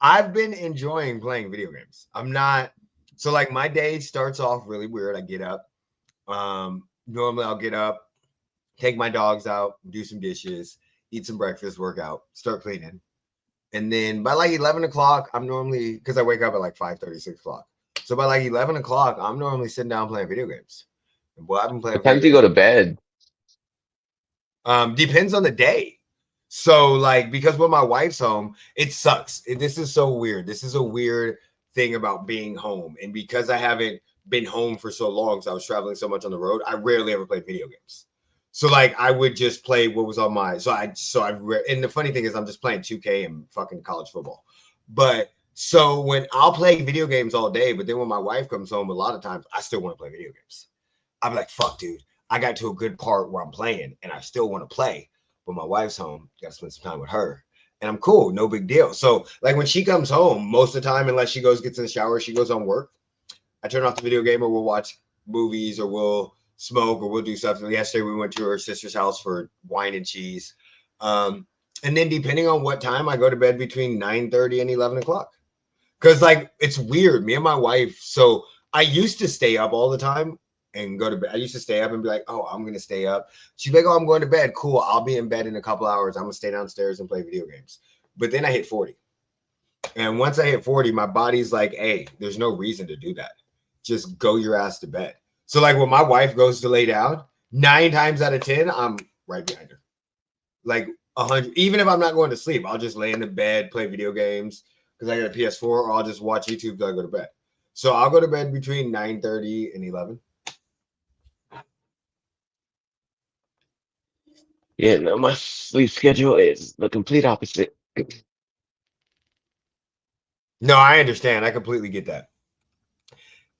I've been enjoying playing video games. I'm not. So like my day starts off really weird. I get up. Normally I'll get up, take my dogs out, do some dishes, eat some breakfast, work out, start cleaning. And then by like 11 o'clock, I'm normally, because I wake up at like 5:30, 6 o'clock. So by like 11 o'clock, I'm normally sitting down playing video games. And boy, I've been playing What video time do you games. go to bed? Depends on the day. So like, because when my wife's home, it sucks. This is so weird. This is a weird thing about being home. And because I haven't been home for so long, so I was traveling so much on the road, I rarely ever played video games. So like I would just play what was on my and the funny thing is I'm just playing 2K and fucking college football. But so when I'll play video games all day, but then when my wife comes home, a lot of times I still want to play video games. I'm like, fuck, dude. I got to a good part where I'm playing and I still want to play. But my wife's home, gotta spend some time with her. And I'm cool, no big deal. So like when she comes home, most of the time, unless she gets in the shower, she goes on work. I turn off the video game or we'll watch movies or we'll smoke or we'll do something. Yesterday we went to her sister's house for wine and cheese. And then depending on what time, I go to bed between 9:30 and 11 o'clock. Because like it's weird. Me and my wife, so I used to stay up all the time and go to bed. I used to stay up and be like, oh, I'm gonna stay up. She'd be like, oh, I'm going to bed. Cool. I'll be in bed in a couple hours. I'm gonna stay downstairs and play video games. But then I hit 40. And once I hit 40, my body's like, hey, there's no reason to do that. Just go your ass to bed. So like when my wife goes to lay down, 9 times out of 10, I'm right behind her. Like 100, even if I'm not going to sleep, I'll just lay in the bed, play video games because I got a PS4, or I'll just watch YouTube till I go to bed. So I'll go to bed between 9:30 and 11. Yeah, no, my sleep schedule is the complete opposite. No, I understand. I completely get that.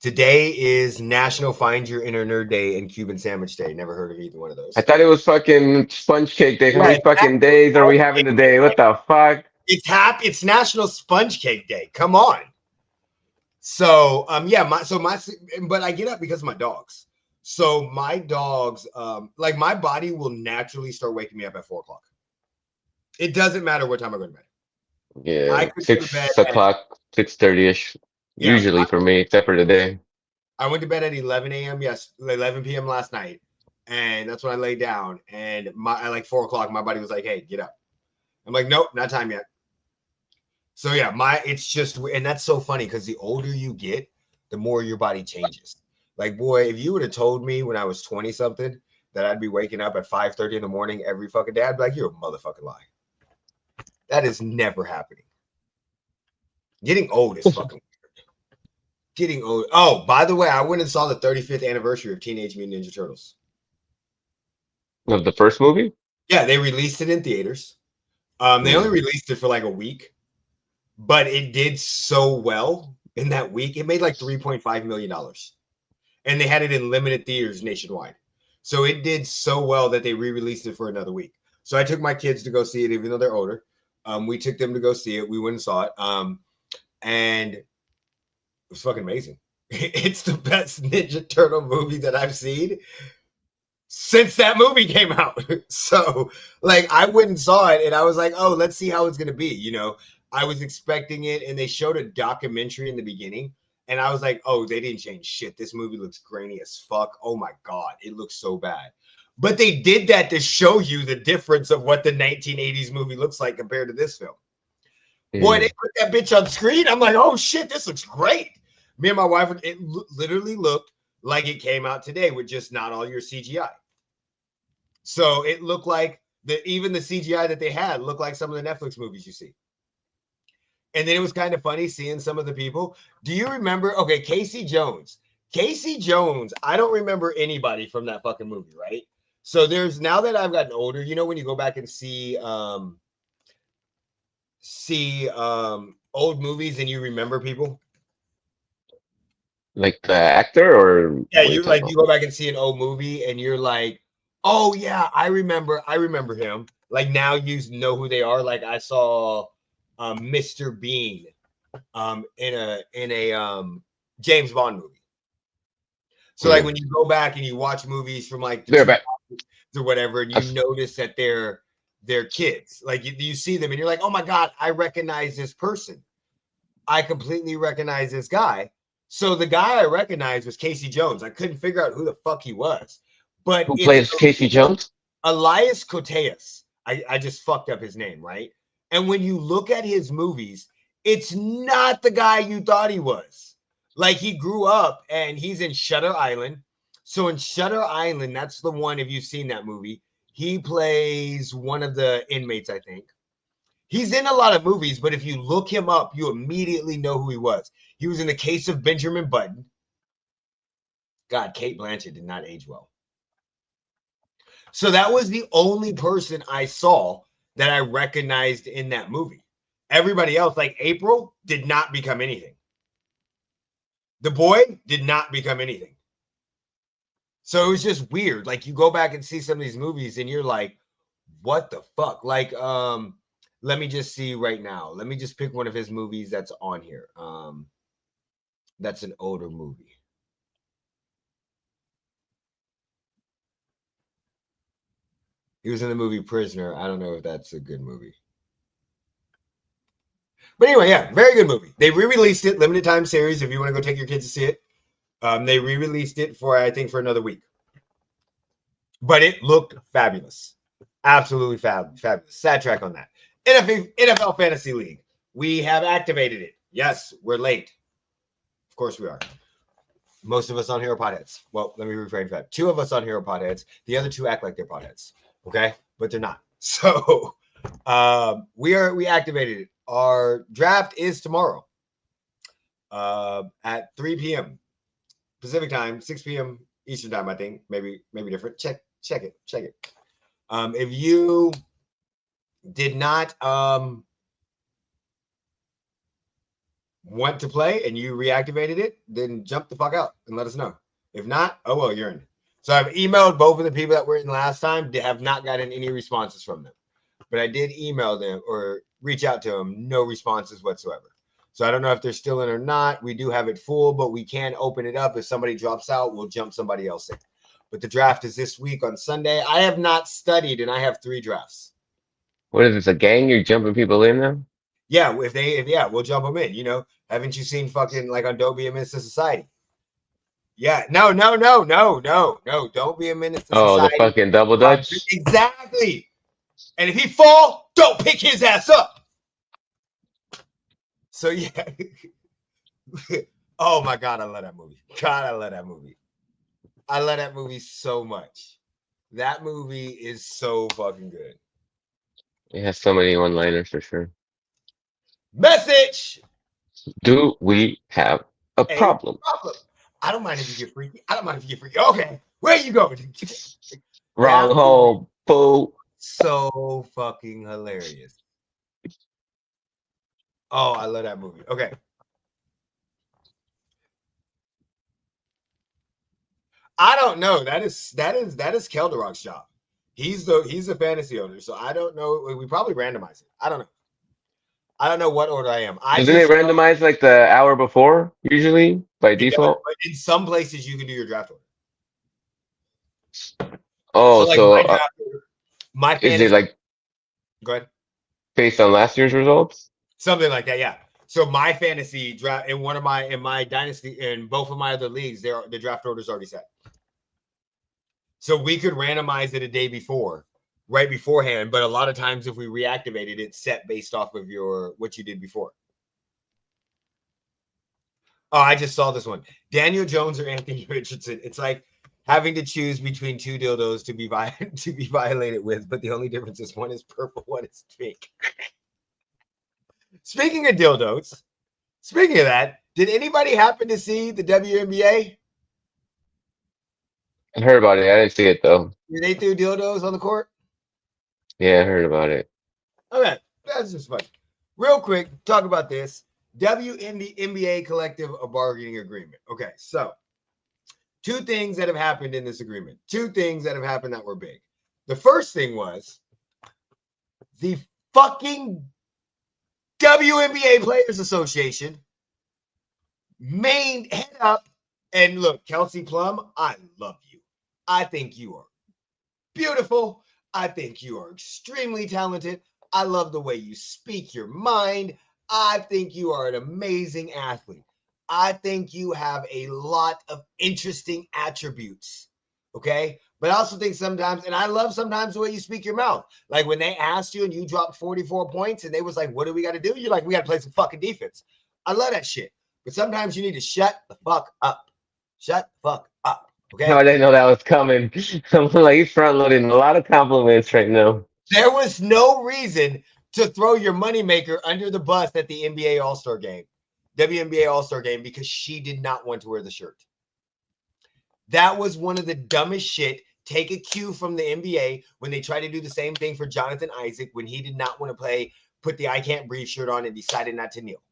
Today is National Find Your Inner Nerd Day and Cuban Sandwich Day. Never heard of either one of I those. thought it was fucking sponge cake day. How Yeah, many fucking days are we having today? What the fuck? it's National Sponge Cake Day. Come on. So yeah, but I get up because of my dogs. So my dogs, like my body will naturally start waking me up at 4 o'clock. It doesn't matter what time I go to bed. I Yeah, could go to bed 6 o'clock, 6:30ish, yeah, usually for me, except for today. I went to bed at 11 a.m. Yes, 11 p.m. last night. And that's when I laid down. And at like 4 o'clock, my body was like, hey, get up. I'm like, nope, not time yet. So yeah, it's just, and that's so funny because the older you get, the more your body changes. Like, boy, if you would have told me when I was 20 something that I'd be waking up at 5:30 in the morning every fucking day, I'd be like, you're a motherfucking lie. That is never happening. Getting old is fucking weird. Getting old. Oh, by the way, I went and saw the 35th anniversary of Teenage Mutant Ninja Turtles. Of the first movie? Yeah, they released it in theaters. They only Mm. released it for like a week, but it did so well in that week. It made like $3.5 million. And they had it in limited theaters nationwide. So it did so well that they re-released it for another week. So I took my kids to go see it, even though they're older. We took them to go see it. We went and saw it. And it was fucking amazing. It's the best Ninja Turtle movie that I've seen since that movie came out. So, like, I went and saw it and I was like, oh, let's see how it's going to be. You know, I was expecting it, and they showed a documentary in the beginning. And I was like, oh, they didn't change shit. This movie looks grainy as fuck. Oh my God, it looks so bad. But they did that to show you the difference of what the 1980s movie looks like compared to this film. Boy, they Mm. put that bitch on screen. I'm like, oh shit, this looks great. Me and my wife, it literally looked like it came out today with just not all your CGI. So it looked like even the CGI that they had looked like some of the Netflix movies you see. And then it was kind of funny seeing some of the people. Do you remember? Okay, Casey Jones. Casey Jones, I don't remember anybody from that fucking movie, right? So there's, now that I've gotten older, you know, when you go back and see old movies and you remember people. Like the actor, or Yeah, what are you you talking like about? you go back and see an old movie and you're like, oh yeah, I remember him. Like now you know who they are. Like I saw Mr. Bean in a James Bond movie. So like Mm. when you go back and you watch movies from like the They're two back. or whatever, and you That's- notice that they're kids. Like you see them and you're like, oh my God, I recognize this person. I completely recognize this guy. So the guy I recognized was Casey Jones. I couldn't figure out who the fuck he was. But Who it's plays Casey Jones? Elias Koteas. I just fucked up his name, right? And when you look at his movies, it's not the guy you thought he was. Like, he grew up and he's in Shutter Island. So in Shutter Island, that's the one, if you've seen that movie, he plays one of the inmates, I think. He's in a lot of movies, but if you look him up, you immediately know who he was. He was in The Case of Benjamin Button. God, Kate Blanchett did not age well. So that was the only person I saw that I recognized in that movie. Everybody else, like April, did not become anything. The boy did not become anything. So it was just weird. Like, you go back and see some of these movies and you're like, what the fuck? Like, let me just see right now. Let me just pick one of his movies that's on here. That's an older movie. He was in the movie Prisoner. I don't know if that's a good movie. But anyway, yeah, very good movie. They re-released it, limited time series. If you want to go take your kids to see it, they re-released it for, I think, for another week. But it looked fabulous, absolutely fabulous. Sad track on that. NFL Fantasy League. We have activated it. Yes, we're late. Of course we are. Most of us on here are potheads. Well, let me refrain from that. 2 of us on here are potheads. The other 2 act like they're potheads. Okay, but they're not. So we activated it. Our draft is tomorrow at 3 p.m. Pacific time, 6 p.m. Eastern time, I think. Maybe different. Check it. If you did not want to play and you reactivated it, then jump the fuck out and let us know. If not, oh well, you're in. So I've emailed both of the people that were in last time. They have not gotten any responses from them. But I did email them or reach out to them. No responses whatsoever. So I don't know if they're still in or not. We do have it full, but we can open it up. If somebody drops out, we'll jump somebody else in. But the draft is this week on Sunday. I have not studied, and I have 3 drafts. What is this, a gang? You're jumping people in now? Yeah, we'll jump them in. You know, haven't you seen fucking like on Don't Be a Menace to Society? Yeah, no. Don't be a menace to Oh, the society. fucking double dutch? Exactly. And if he fall, don't pick his ass up. So yeah. Oh my God, I love that movie. God, I love that movie. I love that movie so much. That movie is so fucking good. It has so many one-liners for sure. Message. Do we have a A problem? problem. I don't mind if you get freaky. Okay, where you going? Wrong That movie, hole, fool. so fucking hilarious. Oh, I love that movie. Okay. I don't know. That is Kelderog's job. He's the fantasy owner, so I don't know. We probably randomize it. I don't know. I don't know what order I am. I Doesn't it just know, randomize like the hour before, usually, by it does, default? but in some places you can do your draft order. So Oh, like so my draft order, my is it fantasy. like Go ahead. based on last year's results? Something like that, yeah. So my fantasy draft in my dynasty in both of my other leagues, the draft order is already set. So we could randomize it a day before, right beforehand. But a lot of times, if we reactivate it, it's set based off of what you did before. Oh, I just saw this one. Daniel Jones or Anthony Richardson. It's like having to choose between 2 dildos to be violated with, but the only difference is one is purple, one is pink. Speaking of dildos, speaking of that, did anybody happen to see the WNBA? I heard about it. I didn't see it though. They threw dildos on the court? Yeah, I heard about it. Okay, that's just funny. Real quick, talk about this. WNBA collective bargaining agreement. Okay, so 2 things that have happened in this agreement. 2 things that have happened that were big. The first thing was the fucking WNBA Players Association main head up. And look, Kelsey Plum, I love you. I think you are beautiful. I think you are extremely talented. I love the way you speak your mind. I think you are an amazing athlete. I think you have a lot of interesting attributes. Okay. But I also think sometimes, and I love sometimes the way you speak your mouth. Like when they asked you and you dropped 44 points and they was like, what do we got to do? You're like, we got to play some fucking defense. I love that shit. But sometimes you need to shut the fuck up. Shut the fuck up. Okay. I didn't know that was coming. I'm like, he's front loading a lot of compliments right now. There was no reason to throw your moneymaker under the bus at the NBA All-Star game, WNBA All-Star game, because she did not want to wear the shirt. That was one of the dumbest shit. Take a cue from the NBA when they tried to do the same thing for Jonathan Isaac when he did not want to play, put the I Can't Breathe shirt on and decided not to kneel.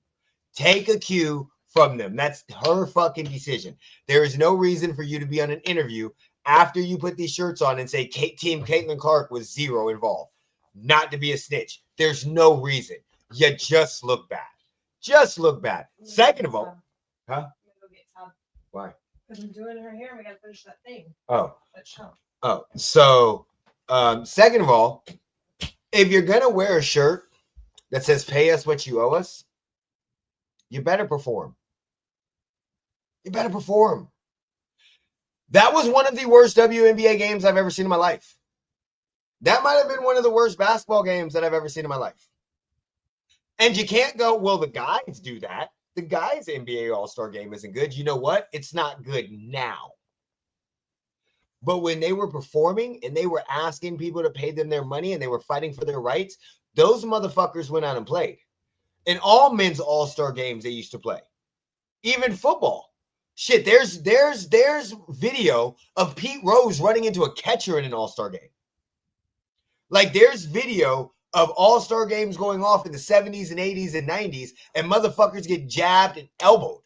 Take a cue from them. That's her fucking decision. There is no reason for you to be on an interview after you put these shirts on and say Team Caitlin Clark was zero involved. Not to be a snitch. There's no reason. You just look bad. Just look bad. Second of all, huh? Why? Because I'm doing her hair and we got to finish that thing. Oh. That show. Oh. So, second of all, if you're going to wear a shirt that says pay us what you owe us, you better perform. You better perform. That was one of the worst WNBA games I've ever seen in my life. That might have been one of the worst basketball games that I've ever seen in my life. And you can't go, well, the guys do that. The guys' NBA All-Star game isn't good. You know what? It's not good now. But when they were performing and they were asking people to pay them their money and they were fighting for their rights, those motherfuckers went out and played. In all men's All-Star games they used to play. Even football. Shit, there's video of Pete Rose running into a catcher in an All-Star game. Like there's video of All-Star games going off in the 70s and 80s and 90s and motherfuckers get jabbed and elbowed.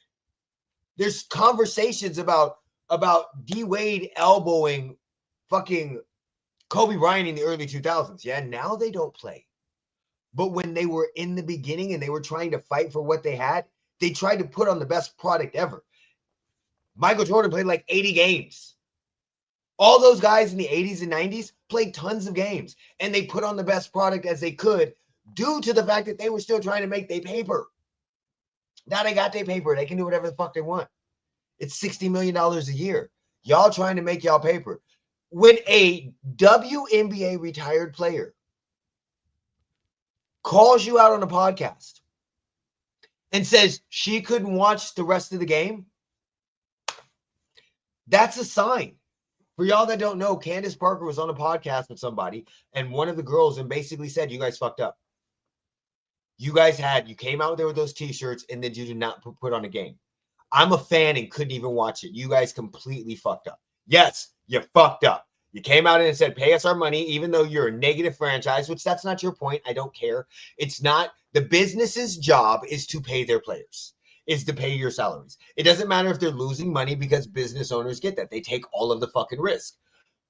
There's conversations about D Wade elbowing fucking Kobe Bryant in the early 2000s. Yeah, now they don't play. But when they were in the beginning and they were trying to fight for what they had, they tried to put on the best product ever. Michael Jordan played like 80 games. All those guys in the 80s and 90s played tons of games, and they put on the best product as they could due to the fact that they were still trying to make their paper. Now they got their paper. They can do whatever the fuck they want. It's $60 million a year. Y'all trying to make y'all paper. When a WNBA retired player calls you out on a podcast and says she couldn't watch the rest of the game, that's a sign. For y'all that don't know, Candace Parker was on a podcast with somebody, and one of the girls and basically said, you guys fucked up. You came out there with those t-shirts, and then you did not put on a game. I'm a fan and couldn't even watch it. You guys completely fucked up. Yes, you fucked up. You came out and said, pay us our money, even though you're a negative franchise, which that's not your point. I don't care. It's not. The business's job is to pay their players. Is to pay your salaries. It doesn't matter if they're losing money because business owners get that. They take all of the fucking risk.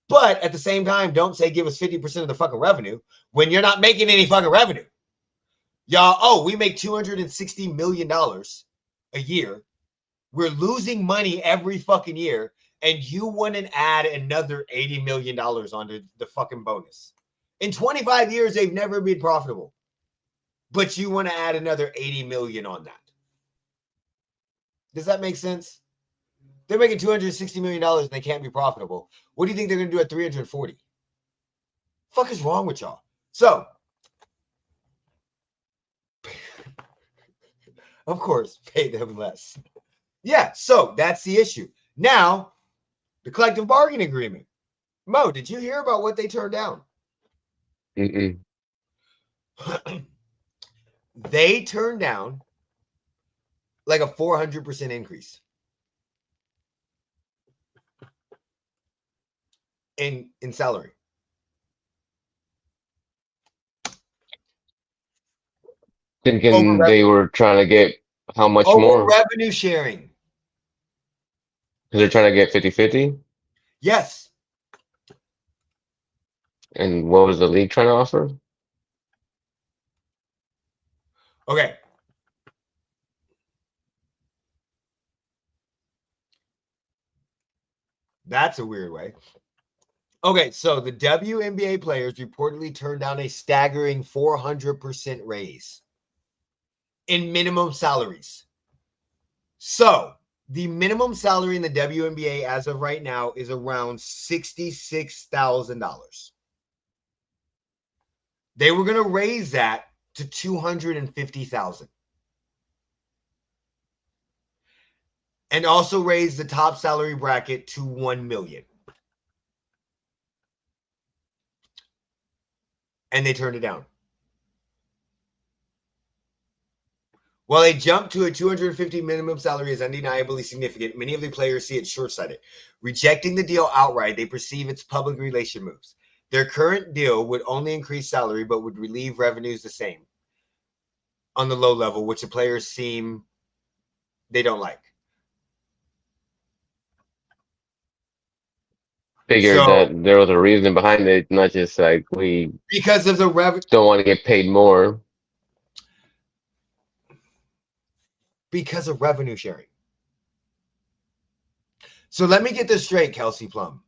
But at the same time, don't say give us 50% of the fucking revenue when you're not making any fucking revenue. Y'all, we make $260 million a year. We're losing money every fucking year, and you want to add another $80 million onto the fucking bonus. In 25 years, they've never been profitable. But you want to add another $80 million on that. Does that make sense? They're making $260 million and they can't be profitable. What do you think they're going to do at 340? Fuck is wrong with y'all? So, of course, pay them less. Yeah, so that's the issue. Now, the collective bargaining agreement. Mo, did you hear about what they turned down? Mm-mm. They turned down like a 400% increase in salary. Thinking they were trying to get how much more? Revenue sharing. Because they're trying to get 50-50? Yes. And what was the league trying to offer? Okay. That's a weird way. Okay, so the WNBA players reportedly turned down a staggering 400% raise in minimum salaries. So The minimum salary in the WNBA as of right now is around $66,000. They were going to raise that to $250,000. And also raise the top salary bracket to $1 million. And they turned it down. While a jump to a $250 minimum salary is undeniably significant, many of the players see it short-sighted. Rejecting the deal outright, they perceive its public relation moves. Their current deal would only increase salary, but would relieve revenues the same on the low level, which the players seem they don't like. Figured that there was a reason behind it, not just like we because of the don't want to get paid more. Because of revenue sharing. So let me get this straight, Kelsey Plum.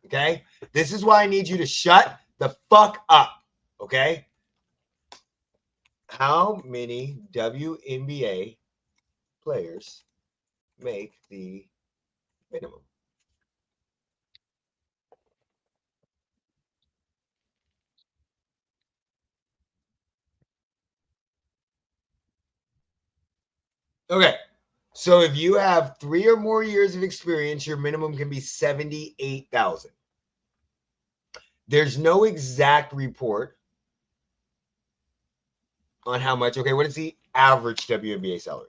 Okay? This is why I need you to shut the fuck up. Okay? How many WNBA players make the minimum? Okay. So if you have 3 or more years of experience, your minimum can be 78,000. There's no exact report on how much. Okay, what is the average WNBA salary?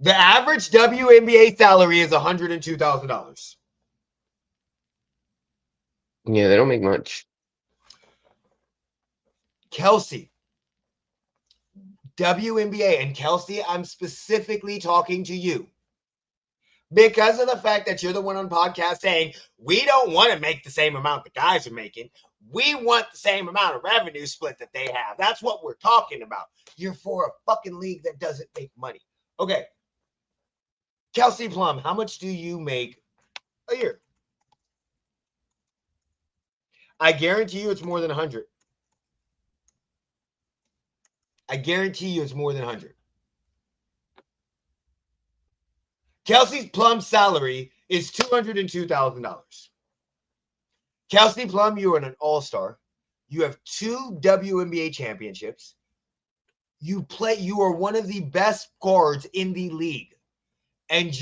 The average WNBA salary is $102,000. Yeah, they don't make much. Kelsey, WNBA, and Kelsey, I'm specifically talking to you because of the fact that you're the one on podcast saying we don't want to make the same amount the guys are making. We want the same amount of revenue split that they have. That's what we're talking about. You're for a fucking league that doesn't make money. Okay. Kelsey Plum, how much do you make a year? I guarantee you it's more than 100. I guarantee you it's more than 100. Kelsey Plum's salary is $202,000. Kelsey Plum, you are an all-star. You have 2 WNBA championships. You are one of the best guards in the league. And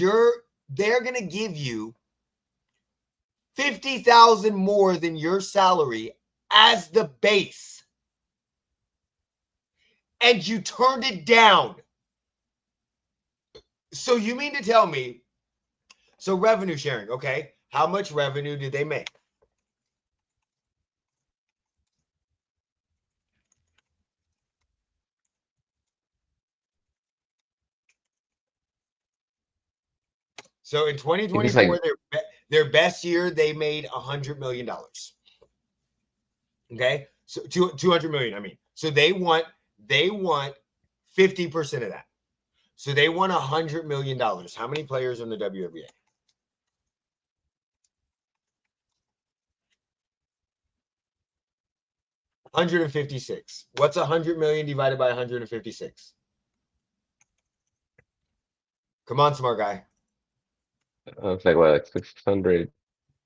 they're going to give you $50,000 more than your salary as the base. And you turned it down. So you mean to tell me, so revenue sharing, okay? How much revenue did they make? So in 2024, their best year, they made $100 million. Okay, so 200 million. I mean, so they want 50% of that. So they want $100 million. How many players in the WNBA? $156. What's 100 million divided by 156? Come on, smart guy. It's like what, like 600.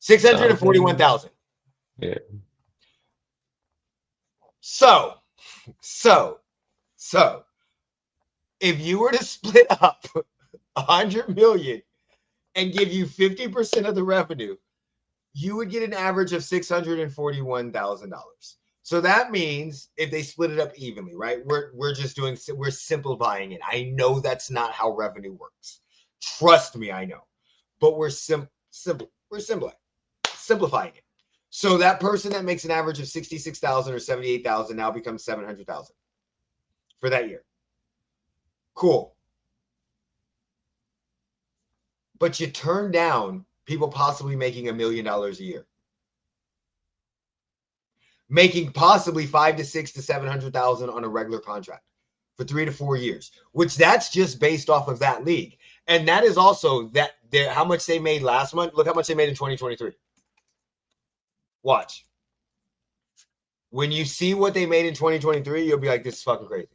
641,000. Yeah. So, if you were to split up 100 million and give you 50% of the revenue, you would get an average of $641,000. So that means if they split it up evenly, right? We're simplifying it. I know that's not how revenue works. Trust me, I know. But we're simplifying it. So that person that makes an average of 66,000 or 78,000 now becomes 700,000 for that year. Cool. But you turn down people possibly making $1 million a year, making possibly 5 to 6 to 700,000 on a regular contract for 3 to 4 years, which that's just based off of that league. And that is also how much they made last month. Look how much they made in 2023. Watch. When you see what they made in 2023, you'll be like, this is fucking crazy.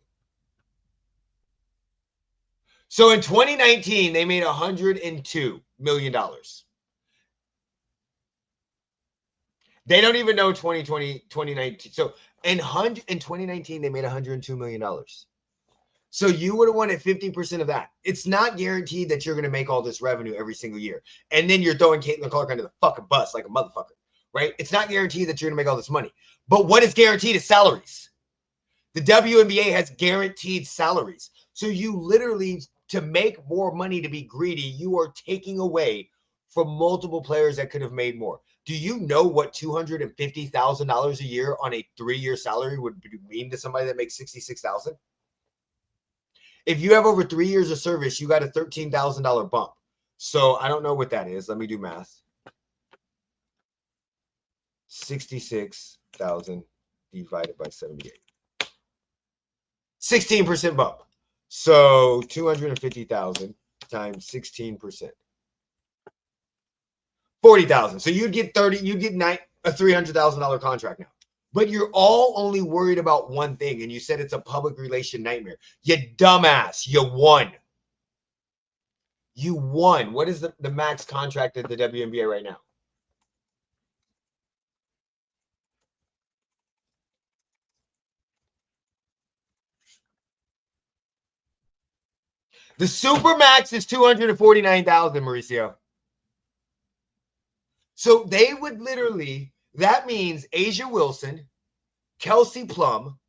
So in 2019, they made $102 million. They don't even know 2020, 2019. So in 2019, they made $102 million. So you would have wanted 50% of that. It's not guaranteed that you're going to make all this revenue every single year. And then you're throwing Caitlin Clark under the fucking bus like a motherfucker, right? It's not guaranteed that you're going to make all this money. But what is guaranteed is salaries. The WNBA has guaranteed salaries. So you literally, to make more money, to be greedy, you are taking away from multiple players that could have made more. Do you know what $250,000 a year on a 3-year salary would mean to somebody that makes $66,000? If you have over 3 years of service, you got a $13,000 bump. So I don't know what that is. Let me do math. 66,000 divided by 78. 16% bump. So 250,000 times 16%. 40,000. So you'd get a $300,000 contract now. But you're all only worried about one thing, and you said it's a public relation nightmare. You dumbass. You won. You won. What is the max contract at the WNBA right now? The super max is $249,000, Mauricio. So they would literally, that means Asia Wilson, Kelsey Plum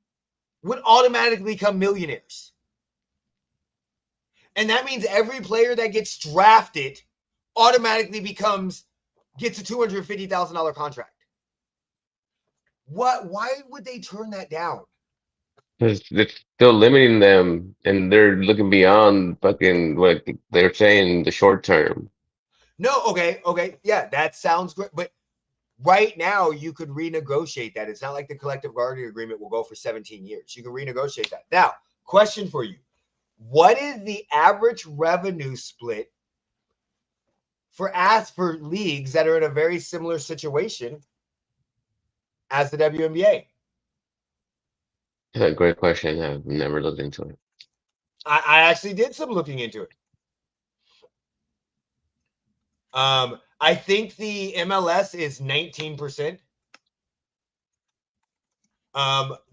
would automatically become millionaires. And that means every player that gets drafted automatically gets a $250,000 contract. Why would they turn that down? Because it's still limiting them, and they're looking beyond fucking what they're saying the short term. No, okay, yeah, that sounds great, but right now you could renegotiate that. It's not like the collective bargaining agreement will go for 17 years. You can renegotiate that. Now, question for you: what is the average revenue split for leagues that are in a very similar situation as the WNBA? That's a great question. I've never looked into it. I actually did some looking into it. I think the MLS is 19%.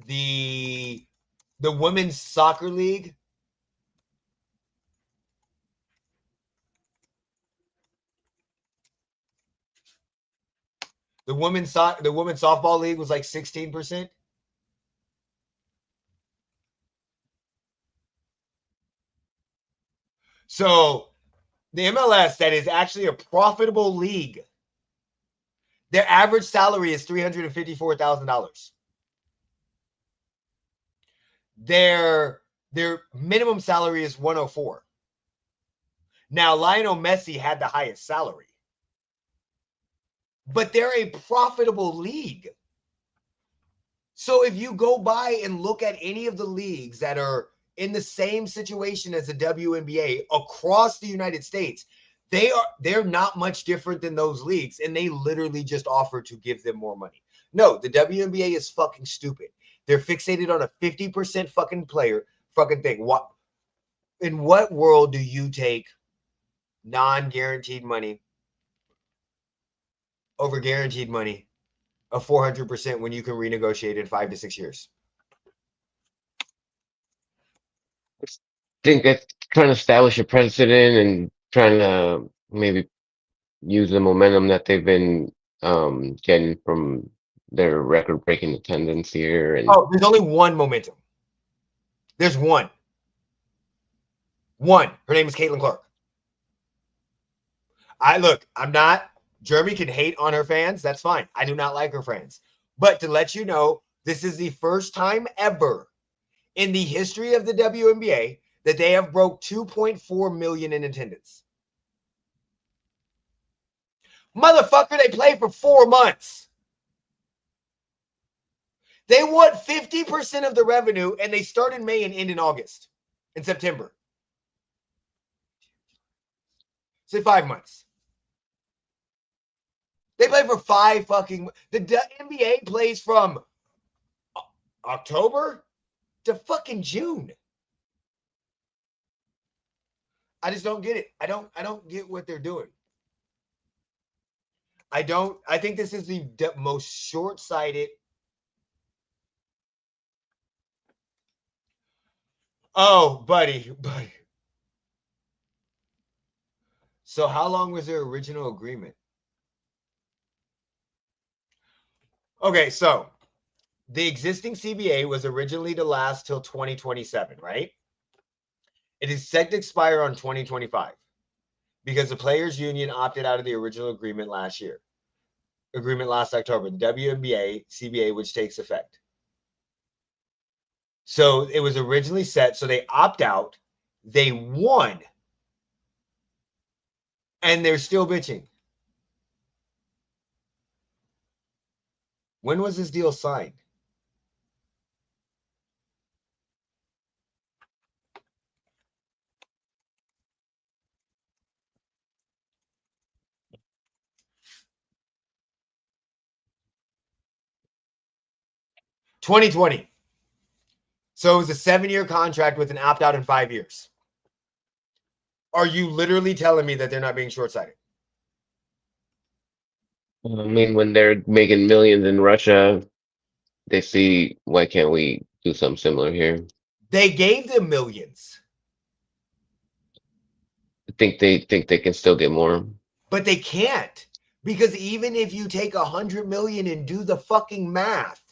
The women's soccer league, the women's softball league was like 16%. So the MLS, that is actually a profitable league, their average salary is $354,000. Their minimum salary is 104. Now, Lionel Messi had the highest salary, but they're a profitable league. So if you go by and look at any of the leagues that are in the same situation as the WNBA across the United States, they're not much different than those leagues, and they literally just offer to give them more money. No, the WNBA is fucking stupid. They're fixated on a 50% fucking player fucking thing. In what world do you take non-guaranteed money over guaranteed money of 400% when you can renegotiate in 5 to 6 years? I think it's trying to establish a precedent and trying to maybe use the momentum that they've been getting from their record-breaking attendance here. And there's only one momentum. There's one. Her name is Caitlin Clark. Jeremy can hate on her fans. That's fine. I do not like her fans. But to let you know, this is the first time ever in the history of the WNBA that they have broke 2.4 million in attendance. Motherfucker, they play for 4 months. They want 50% of the revenue, and they start in May and end in August, in September. Say 5 months. They play for 5 fucking. The NBA plays from October to fucking June. I just don't get it. I don't get what they're doing. I think this is the most short-sighted. Oh, buddy. So how long was their original agreement? Okay, so the existing CBA was originally to last till 2027, right? It is set to expire on 2025 because the players union opted out of the original agreement last October, the WNBA CBA, which takes effect. So it was originally set, so they opt out, they won, and they're still bitching. When was this deal signed? $2020. So it was a 7-year contract with an opt-out in 5 years. Are you literally telling me that they're not being short-sighted? I mean, when they're making millions in Russia, they see, why can't we do something similar here? They gave them millions, I think they can still get more. but they can't, because even if you take 100 million and do the fucking math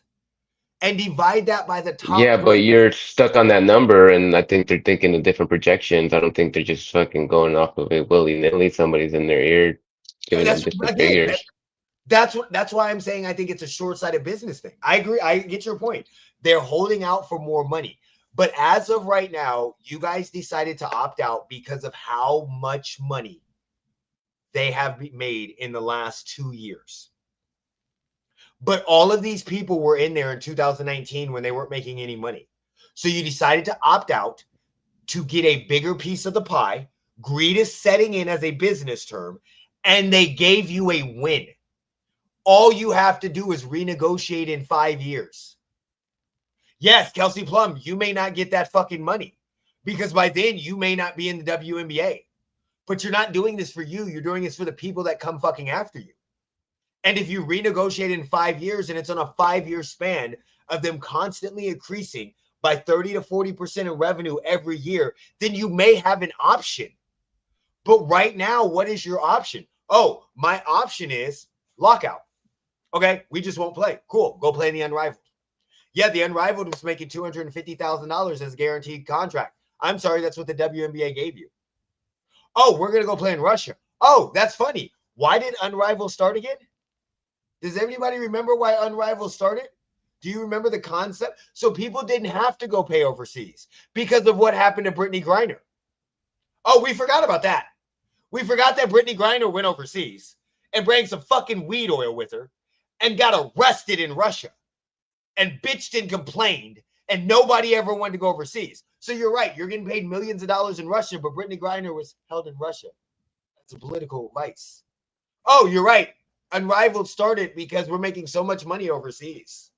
and divide that by the top, Yeah, but you're stuck on that number, and I think they're thinking of different projections. I don't think they're just fucking going off of it willy-nilly. Somebody's in their ear giving them that's different again, figures. that's why I'm saying I think it's a short-sighted business thing. I agree. I get your point. They're holding out for more money. But as of right now, you guys decided to opt out because of how much money they have made in the last 2 years. But all of these people were in there in 2019 when they weren't making any money. So you decided to opt out to get a bigger piece of the pie. Greed is setting in as a business term, and they gave you a win. All you have to do is renegotiate in 5 years. Yes, Kelsey Plum, you may not get that fucking money because by then you may not be in the WNBA. But you're not doing this for you. You're doing this for the people that come fucking after you. And if you renegotiate in 5 years and it's on a 5-year span of them constantly increasing by 30 to 40% of revenue every year, then you may have an option. But right now, what is your option? Oh, my option is lockout. Okay, we just won't play. Cool. Go play in the Unrivaled. Yeah, the Unrivaled was making $250,000 as a guaranteed contract. I'm sorry, that's what the WNBA gave you. Oh, we're going to go play in Russia. Oh, that's funny. Why did Unrivaled start again? Does anybody remember why Unrivaled started? Do you remember the concept? So people didn't have to go pay overseas because of what happened to Brittany Griner. Oh, we forgot about that. We forgot that Brittany Griner went overseas and brought some fucking weed oil with her and got arrested in Russia and bitched and complained, and nobody ever wanted to go overseas. So you're right. You're getting paid millions of dollars in Russia, but Brittany Griner was held in Russia. That's a political vice. Oh, you're right. Unrivaled started because we're making so much money overseas.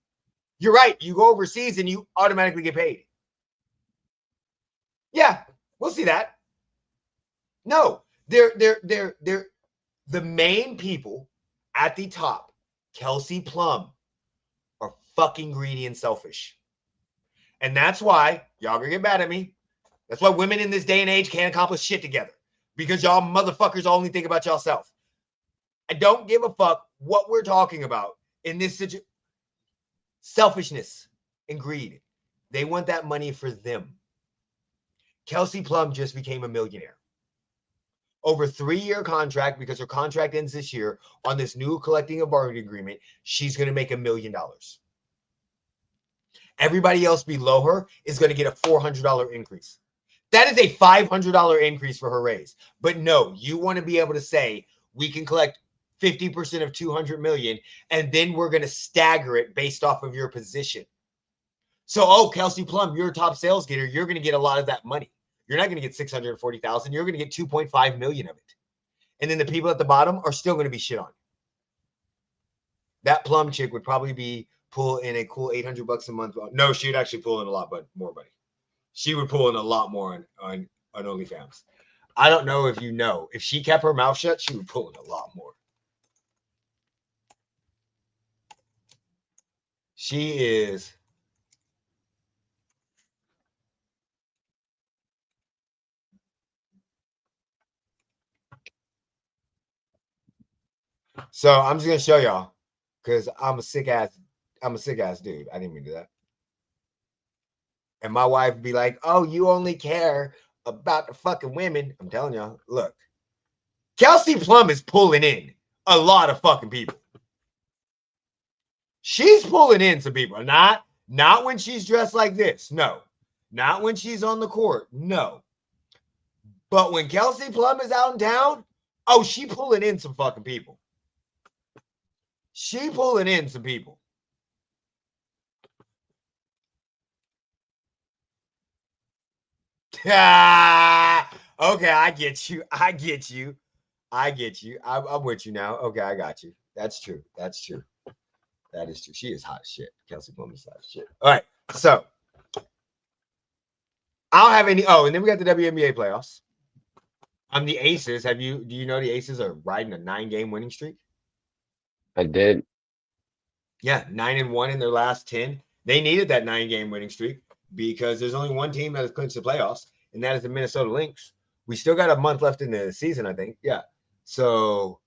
You're right. You go overseas and you automatically get paid. Yeah, we'll see that. No, they're the main people at the top, Kelsey Plum, are fucking greedy and selfish. And that's why y'all gonna get mad at me. That's why women in this day and age can't accomplish shit together. Because y'all motherfuckers only think about yourself. I don't give a fuck what we're talking about in this situation. Selfishness and greed. They want that money for them. Kelsey Plum just became a millionaire. Over 3-year contract, because her contract ends this year on this new collective bargaining agreement, she's going to make $1 million. Everybody else below her is going to get a $400 increase. That is a $500 increase for her raise. But no, you want to be able to say, we can collect 50% of 200 million, and then we're going to stagger it based off of your position. So, oh, Kelsey Plum, you're a top sales getter. You're going to get a lot of that money. You're not going to get 640,000. You're going to get 2.5 million of it. And then the people at the bottom are still going to be shit on. That Plum chick would probably be pull in a cool $800 a month. No, she'd actually pull in a lot more, buddy. She would pull in a lot more on OnlyFans. I don't know if you know. If she kept her mouth shut, she would pull in a lot more. She is. So I'm just gonna show y'all because I'm a sick ass dude. I didn't mean to do that. And my wife would be like, "Oh, you only care about the fucking women." I'm telling y'all, look, Kelsey Plum is pulling in a lot of fucking people. She's pulling in some people. Not when she's dressed like this. No. Not when she's on the court. No. But when Kelsey Plum is out in town, oh, she pulling in some fucking people. She pulling in some people. Okay, I get you. I get you. I get you. I'm with you now. Okay, I got you. That's true. That's true. That is true. She is hot as shit. Kelsey Plum is hot as shit. All right. So I don't have any. Oh, and then we got the WNBA playoffs. The Aces. Do you know the Aces are riding a 9-game winning streak? I did. Yeah, 9-1 in their last 10. They needed that 9-game winning streak because there's only one team that has clinched the playoffs, and that is the Minnesota Lynx. We still got a month left in the season, I think. Yeah. So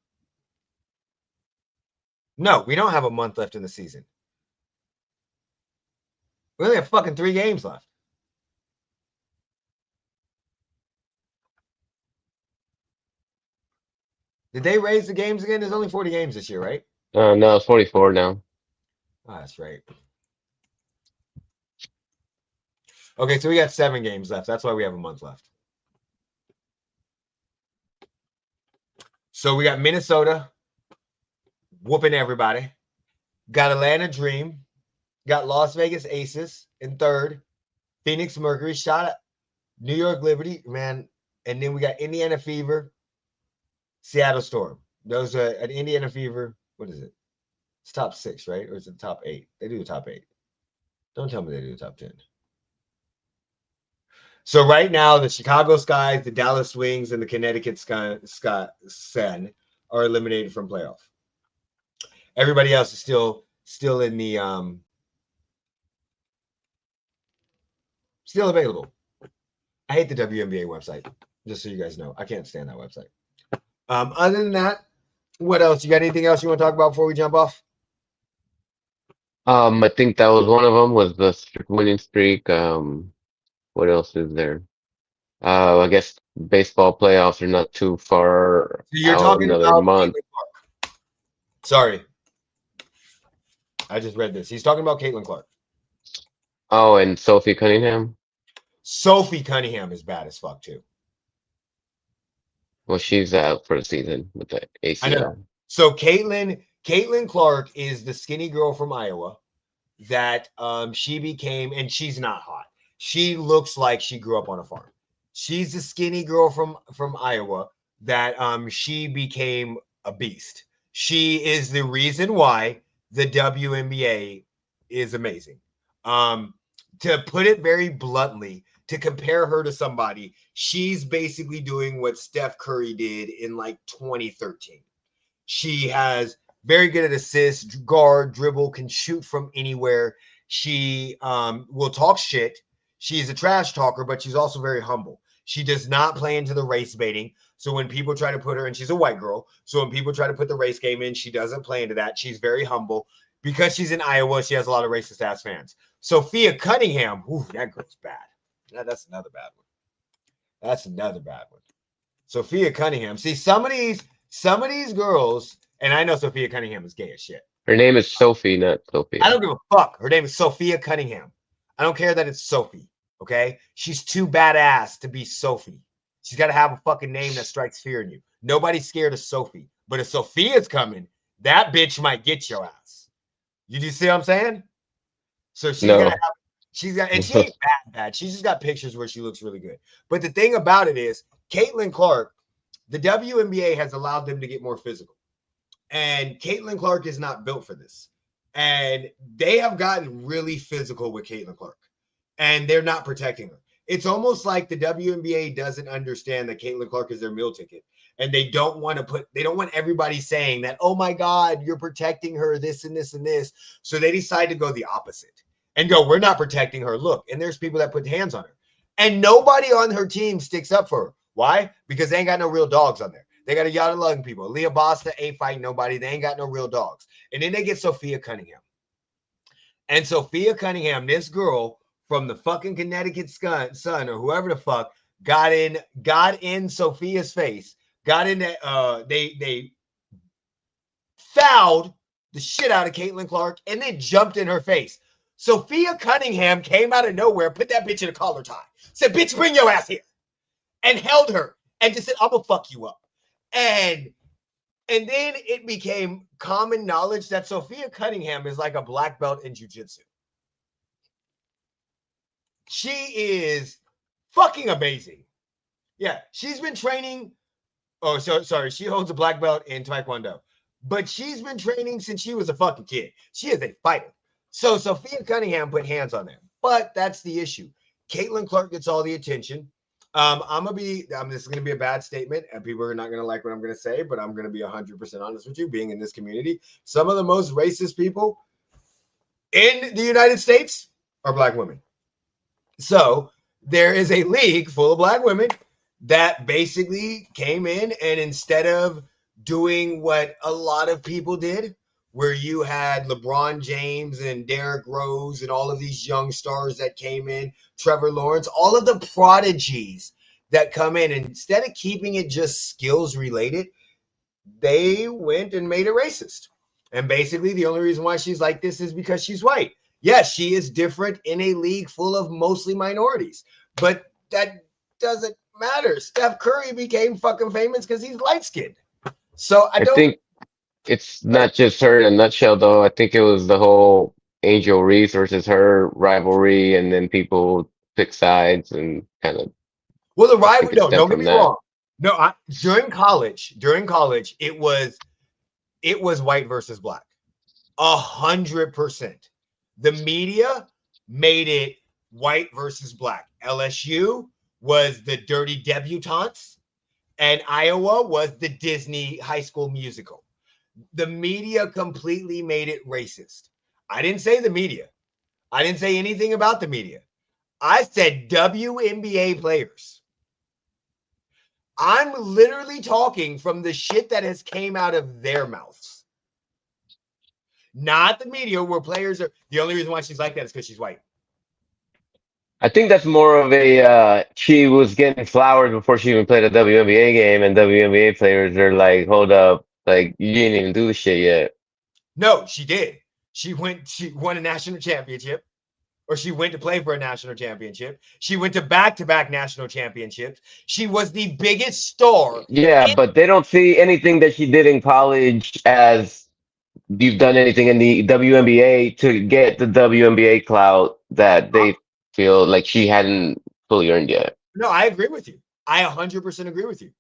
no, we don't have a month left in the season. We only have fucking 3 games left. Did they raise the games again? There's only 40 games this year, right? No, it's 44 now. Oh, that's right. Okay, so we got 7 games left. That's why we have a month left. So we got Minnesota whooping everybody. Got Atlanta Dream. Got Las Vegas Aces in third. Phoenix Mercury shot at New York Liberty, man. And then we got Indiana Fever, Seattle Storm. Those are an Indiana Fever. What is it? It's top 6, right? Or is it top 8? They do the top 8. Don't tell me they do the top 10. So right now, the Chicago Skies, the Dallas Wings, and the Connecticut Sun are eliminated from playoff. Everybody else is still in the still available. I hate the WNBA website, just so you guys know. I can't stand that website. Other than that, what else? You got anything else you want to talk about before we jump off? I think that was one of them was the winning streak. What else is there? I guess baseball playoffs are not too far So you're out, talking another about month. Caitlin Clark. Sorry. I just read this. He's talking about Caitlin Clark. Oh, and Sophie Cunningham. Sophie Cunningham is bad as fuck too. Well, she's out for the season with the I know. ACL. So Caitlin Clark is the skinny girl from Iowa that she became, and she's not hot. She looks like she grew up on a farm. She's the skinny girl from Iowa that she became a beast. She is the reason why the WNBA is amazing. To put it very bluntly, to compare her to somebody, she's basically doing what Steph Curry did in like 2013. She has very good at assists, guard, dribble, can shoot from anywhere. She will talk shit. She's a trash talker, but she's also very humble. She does not play into the race baiting. So when people try to put her, and she's a white girl, so when people try to put the race game in, she doesn't play into that. She's very humble. Because she's in Iowa, she has a lot of racist ass fans. Sophia Cunningham, ooh, that girl's bad. That's another bad one. That's another bad one. Sophia Cunningham. See, some of these girls, and I know Sophia Cunningham is gay as shit. Her name is Sophie, not Sophia. I don't give a fuck. Her name is Sophia Cunningham. I don't care that it's Sophie. Okay, she's too badass to be Sophie. She's got to have a fucking name that strikes fear in you. Nobody's scared of Sophie, but if Sophia's coming, that bitch might get your ass. You do see what I'm saying? So she's No. gonna have. She's got, and she ain't bad. She's just got pictures where she looks really good. But the thing about it is, Caitlin Clark, the WNBA has allowed them to get more physical. And Caitlin Clark is not built for this. And they have gotten really physical with Caitlin Clark. And they're not protecting her. It's almost like the WNBA doesn't understand that Caitlin Clark is their meal ticket. And they don't want everybody saying that, oh my God, you're protecting her, this and this and this. So they decide to go the opposite and go, we're not protecting her. Look, and there's people that put hands on her. And nobody on her team sticks up for her. Why? Because they ain't got no real dogs on there. They got a lot of loving people. Leah Basta ain't fighting nobody. They ain't got no real dogs. And then they get Sophia Cunningham. And Sophia Cunningham, this girl from the fucking Connecticut Sun or whoever the fuck, got in Sophia's face, got in that they fouled the shit out of Caitlin Clark and then jumped in her face. Sophia Cunningham came out of nowhere, put that bitch in a collar tie, said, bitch, bring your ass here, and held her and just said, I'm gonna fuck you up. And then it became common knowledge that Sophia Cunningham is like a black belt in jiu-jitsu. She is fucking amazing. Yeah, she's been training. Oh, sorry. She holds a black belt in Taekwondo, but she's been training since she was a fucking kid. She is a fighter. So Sophia Cunningham put hands on them, but that's the issue. Caitlin Clark gets all the attention. This is gonna be a bad statement, and people are not gonna like what I'm gonna say, but I'm gonna be 100% honest with you. Being in this community, some of the most racist people in the United States are black women. So there is a league full of black women that basically came in, and instead of doing what a lot of people did, where you had LeBron James and Derrick Rose and all of these young stars that came in, Trevor Lawrence, all of the prodigies that come in, and instead of keeping it just skills related, they went and made it racist. And basically the only reason why she's like this is because she's white. Yes, she is different in a league full of mostly minorities, but that doesn't matter. Steph Curry became fucking famous because he's light skinned. So I think it's not just her in a nutshell, though. I think it was the whole Angel Reese versus her rivalry, and then people pick sides and kind of. Well, the I think rivalry. it No, stemmed don't get from me that. wrong. No, during college, it was white versus black, 100%. The media made it white versus black. LSU was the Dirty Debutantes, and Iowa was the Disney High School Musical. The media completely made it racist. I didn't say the media. I didn't say anything about the media. I said WNBA players. I'm literally talking from the shit that has came out of their mouths. Not the media where players are. The only reason why she's like that is because she's white. I think that's more of a she was getting flowers before she even played a WNBA game, and WNBA players are like, "Hold up, like you didn't even do the shit yet." No, she did. She won a national championship, or she went to play for a national championship. She went to back-to-back national championships. She was the biggest star. Yeah, but they don't see anything that she did in college as you've done anything in the WNBA to get the WNBA clout that they feel like she hadn't fully earned yet. No, I agree with you. I 100% agree with you.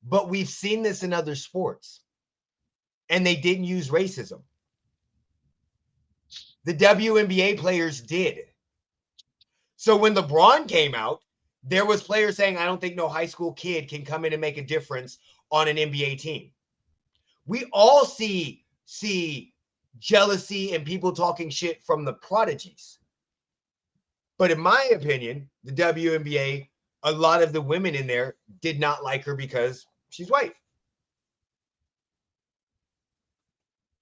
But we've seen this in other sports, and they didn't use racism. The WNBA players did. So when LeBron came out, there was players saying, I don't think no high school kid can come in and make a difference on an NBA team. We all see jealousy and people talking shit from the prodigies. But in my opinion, the WNBA, a lot of the women in there did not like her because she's white.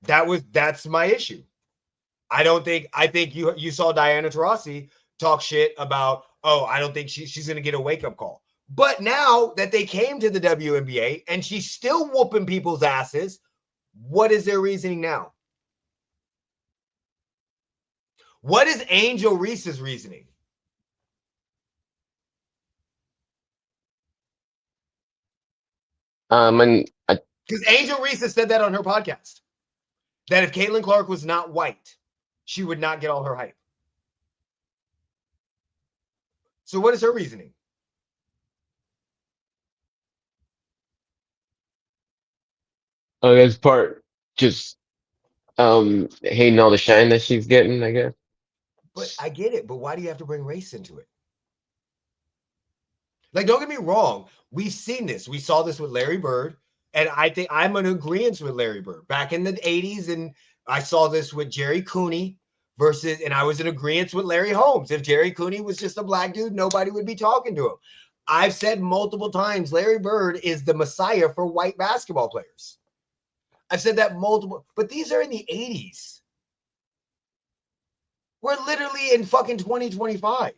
That's my issue. I think you saw Diana Taurasi talk shit about, oh, I don't think she's gonna get a wake-up call. But now that they came to the WNBA and she's still whooping people's asses, what is their reasoning now? What is Angel Reese's reasoning? And Because Angel Reese has said that on her podcast, that if Caitlin Clark was not white, she would not get all her hype. So what is her reasoning? that's part just hating all the shine that she's getting, I guess. But I get it. But why do you have to bring race into it? Like, don't get me wrong. We've seen this. We saw this with Larry Bird. And I think I'm in agreement with Larry Bird. Back in the 80s, and I saw this with Jerry Cooney versus, and I was in agreement with Larry Holmes. If Jerry Cooney was just a black dude, nobody would be talking to him. I've said multiple times, Larry Bird is the messiah for white basketball players. I've said that multiple, but these are in the 80s. We're literally in fucking 2025.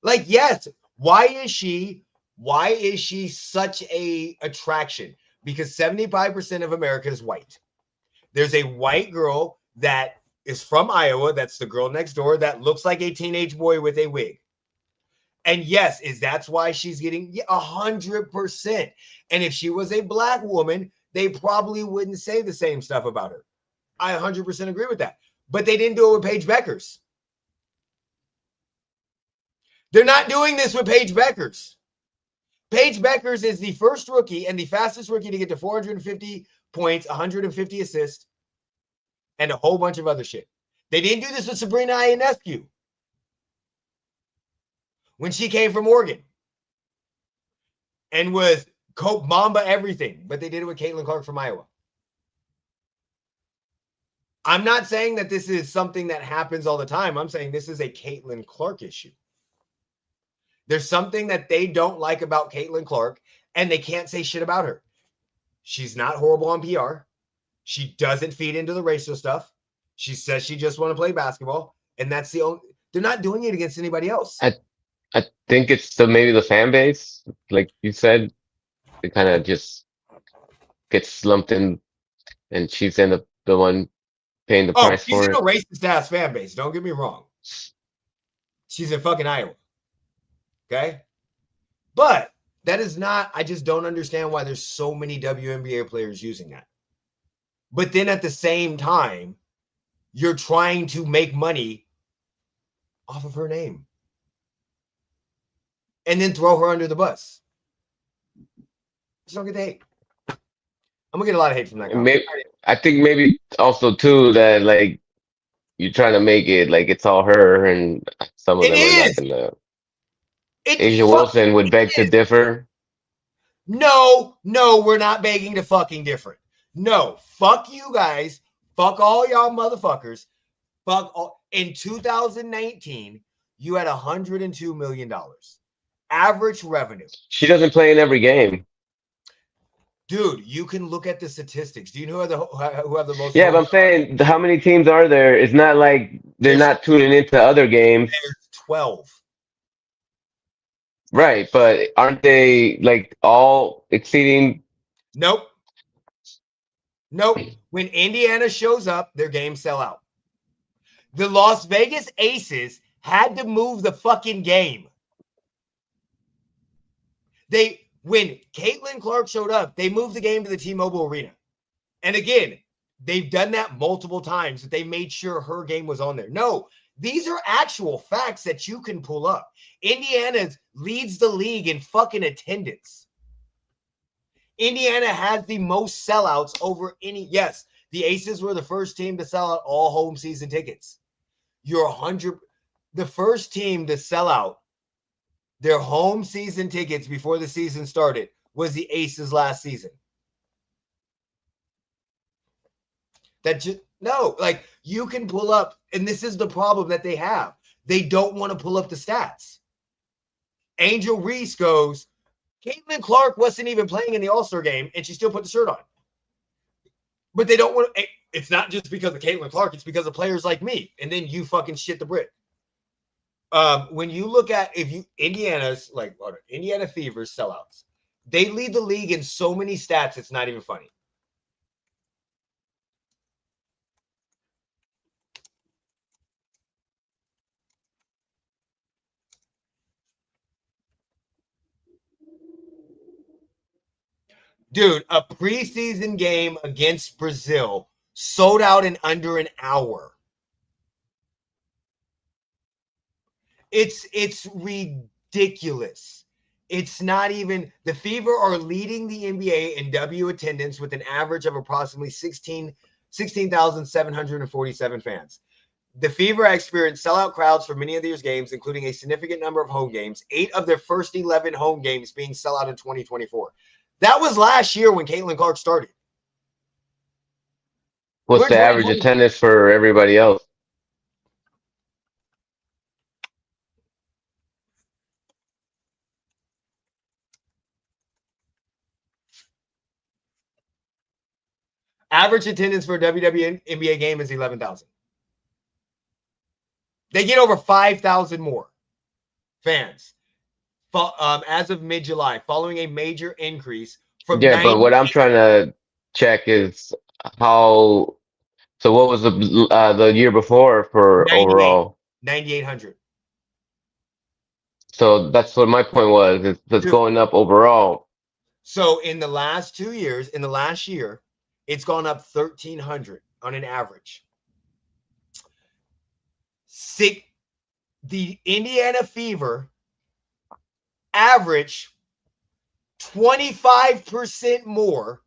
Like, yes, why is she such a attraction? Because 75% of America is white. There's a white girl that is from Iowa. That's the girl next door that looks like a teenage boy with a wig. And yes, that's why she's getting 100%. And if she was a black woman, they probably wouldn't say the same stuff about her. I 100% agree with that. But they didn't do it with Paige Beckers. They're not doing this with Paige Beckers. Paige Beckers is the first rookie and the fastest rookie to get to 450 points, 150 assists, and a whole bunch of other shit. They didn't do this with Sabrina Ionescu when she came from Oregon and was Cope Mamba everything, but they did it with Caitlin Clark from Iowa. I'm not saying that this is something that happens all the time. I'm saying this is a Caitlin Clark issue. There's something that they don't like about Caitlin Clark, and they can't say shit about her. She's not horrible on PR. She doesn't feed into the racial stuff. She says she just want to play basketball, and that's the only. They're not doing it against anybody else. I think it's maybe the fan base, like you said, it kind of just gets slumped in, and she's the one paying the price she's for in it. a racist ass fan base. Don't get me wrong. She's in fucking Iowa. Okay? But that is not, I just don't understand why there's so many WNBA players using that. But then at the same time, you're trying to make money off of her name. And then throw her under the bus. Just don't get the hate. I'm gonna get a lot of hate from that guy. Maybe, I think maybe also too that like you're trying to make it like it's all her, and some of them are not gonna. Asia Wilson would beg to differ. No, we're not begging to fucking differ. No, fuck you guys. Fuck all y'all motherfuckers. Fuck all. In 2019, you had $102 million. Average revenue. She doesn't play in every game. Dude, you can look at the statistics. Do you know who have the most? Yeah, but I'm saying how many teams are there? It's not like they're not tuning into other games. There's 12. Right, but aren't they like all exceeding? Nope. When Indiana shows up, their games sell out. The Las Vegas Aces had to move the fucking game. When Caitlin Clark showed up, they moved the game to the T-Mobile Arena. And again, they've done that multiple times, that they made sure her game was on there. No, these are actual facts that you can pull up. Indiana leads the league in fucking attendance. Indiana has the most sellouts over any. Yes, the Aces were the first team to sell out all home season tickets. You're 100. The first team to sell out their home season tickets before the season started was the Aces last season. Like you can pull up, and this is the problem that they have. They don't want to pull up the stats. Angel Reese goes, Caitlin Clark wasn't even playing in the All-Star game, and she still put the shirt on. But they don't want to. It's not just because of Caitlin Clark. It's because of players like me. And then you fucking shit the brick. When you look at Indiana's like Indiana Fever's sellouts, they lead the league in so many stats. It's not even funny. Dude, a preseason game against Brazil sold out in under an hour. It's ridiculous. It's not even. The Fever are leading the NBA in W attendance with an average of approximately 16,747 fans. The Fever experienced sellout crowds for many of these games, including a significant number of home games, 8 of their first 11 home games being sellout in 2024. That was last year when Caitlin Clark started. What's the average attendance for everybody else? Average attendance for a WNBA game is 11,000. They get over 5,000 more fans as of mid-July, following a major increase from but what I'm trying to check is how. So what was the year before for 98, overall? 9,800. So that's what my point was. It's going up overall. So in the last 2 years, in the last year, it's gone up 1,300 on an average. The Indiana Fever average 25% more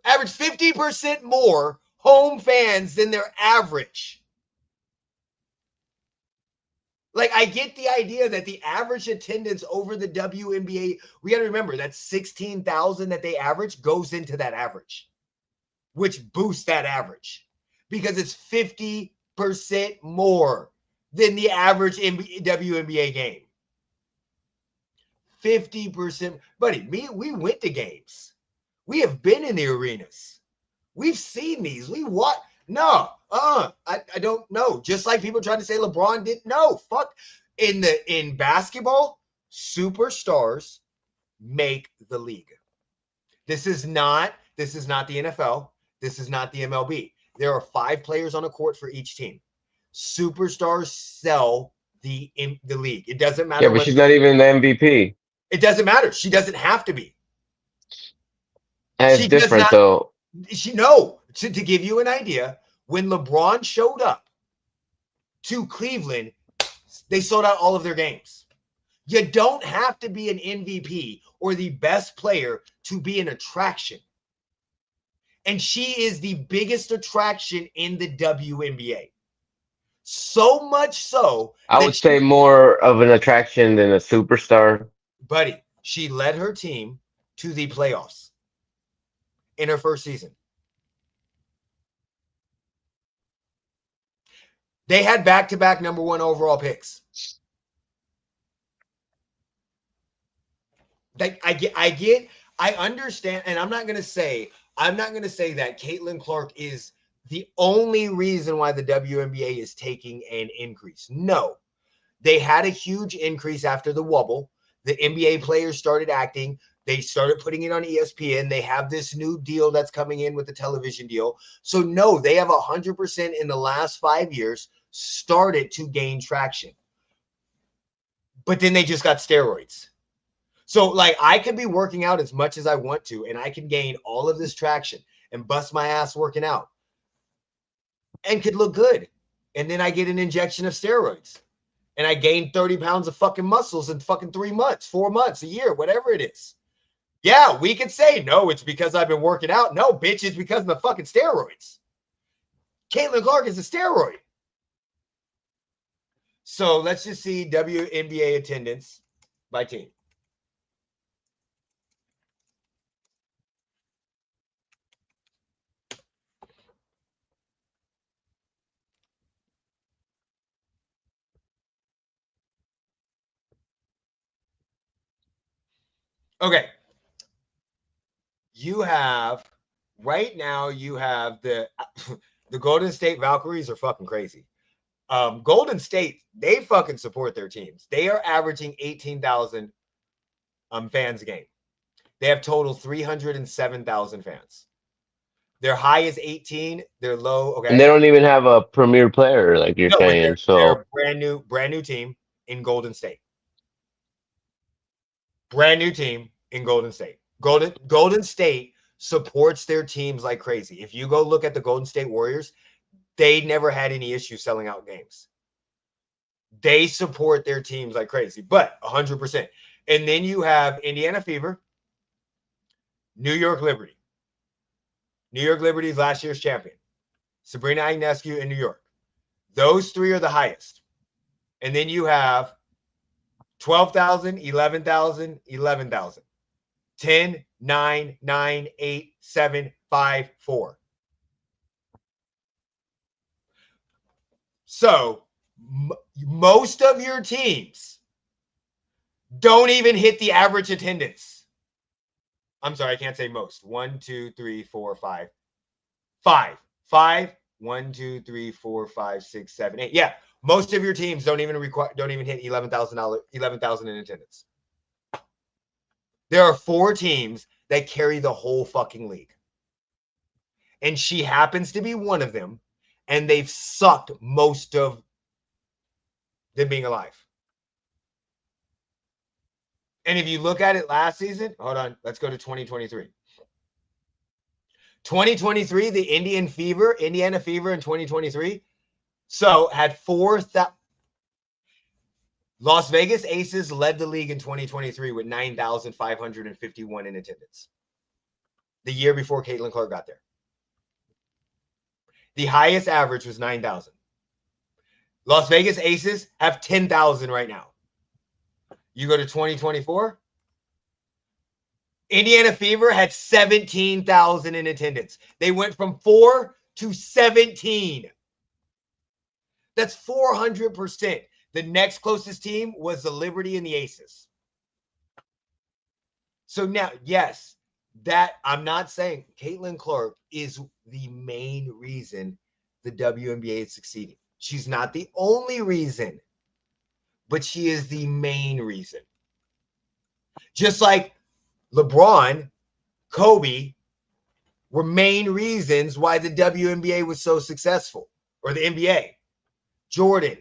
average 50% more home fans than their average. Like, I get the idea that the average attendance over the WNBA, we got to remember that 16,000 that they average goes into that average, which boosts that average because it's 50% more than the average WNBA game. 50%. Buddy, we went to games. We have been in the arenas. We've seen these. We what? No, I don't know. Just like people trying to say LeBron didn't know. Fuck. In basketball, superstars make the league. This is not the NFL. This is not the MLB. There are 5 players on a court for each team. Superstars sell the league. It doesn't matter. Yeah, but she's not even the MVP. It doesn't matter. She doesn't have to be. And it's different though. To give you an idea, when LeBron showed up to Cleveland, they sold out all of their games. You don't have to be an MVP or the best player to be an attraction. And she is the biggest attraction in the WNBA. So much so. I would say more of an attraction than a superstar. Buddy, she led her team to the playoffs in her first season. They had back-to-back number 1 overall picks. Like, I understand, and I'm not gonna say that Caitlin Clark is the only reason why the WNBA is taking an increase. No, they had a huge increase after the wobble. The NBA players started acting. They started putting it on ESPN. They have this new deal that's coming in with the television deal. So no, they have 100% in the last 5 years started to gain traction. But then they just got steroids. So, like, I could be working out as much as I want to, and I can gain all of this traction and bust my ass working out and could look good. And then I get an injection of steroids and I gain 30 pounds of fucking muscles in fucking 3 months, 4 months, a year, whatever it is. Yeah, we could say, no, it's because I've been working out. No, bitch, it's because of the fucking steroids. Caitlin Clark is a steroid. So let's just see WNBA attendance by team. Okay. Right now you have the Golden State Valkyries are fucking crazy. Golden State, they fucking support their teams. They are averaging 18,000 fans a game. They have total 307,000 fans. Their high is 18. Their low, okay. And they don't even have a premier player, like you're saying. They're a brand new team in Golden State. Brand new team in Golden State. Golden State supports their teams like crazy. If you go look at the Golden State Warriors, they never had any issues selling out games. They support their teams like crazy, but 100%. And then you have Indiana Fever, New York Liberty. New York Liberty is last year's champion. Sabrina Ionescu in New York. Those three are the highest. And then you have 12,000, 11,000, 11,000. 10, 9, 9, 8, 7, 5, 4. So most of your teams don't even hit the average attendance. I'm sorry, I can't say most. 1, 2, 3, 4, 5. 5. 5. 1, 2, 3, 4, 5, 6, 7, 8. Yeah, most of your teams don't even hit $11,000 in attendance. There are 4 teams that carry the whole fucking league. And she happens to be one of them, and they've sucked most of them being alive. And if you look at it last season, hold on, let's go to 2023. 2023, the Indiana Fever in 2023, so had 4,000. Las Vegas Aces led the league in 2023 with 9,551 in attendance. The year before Caitlin Clark got there. The highest average was 9,000. Las Vegas Aces have 10,000 right now. You go to 2024, Indiana Fever had 17,000 in attendance. They went from 4 to 17. That's 400%. The next closest team was the Liberty and the Aces. So now, yes, that I'm not saying Caitlin Clark is the main reason the WNBA is succeeding. She's not the only reason, but she is the main reason. Just like LeBron, Kobe were main reasons why the WNBA was so successful, or the NBA. Jordan.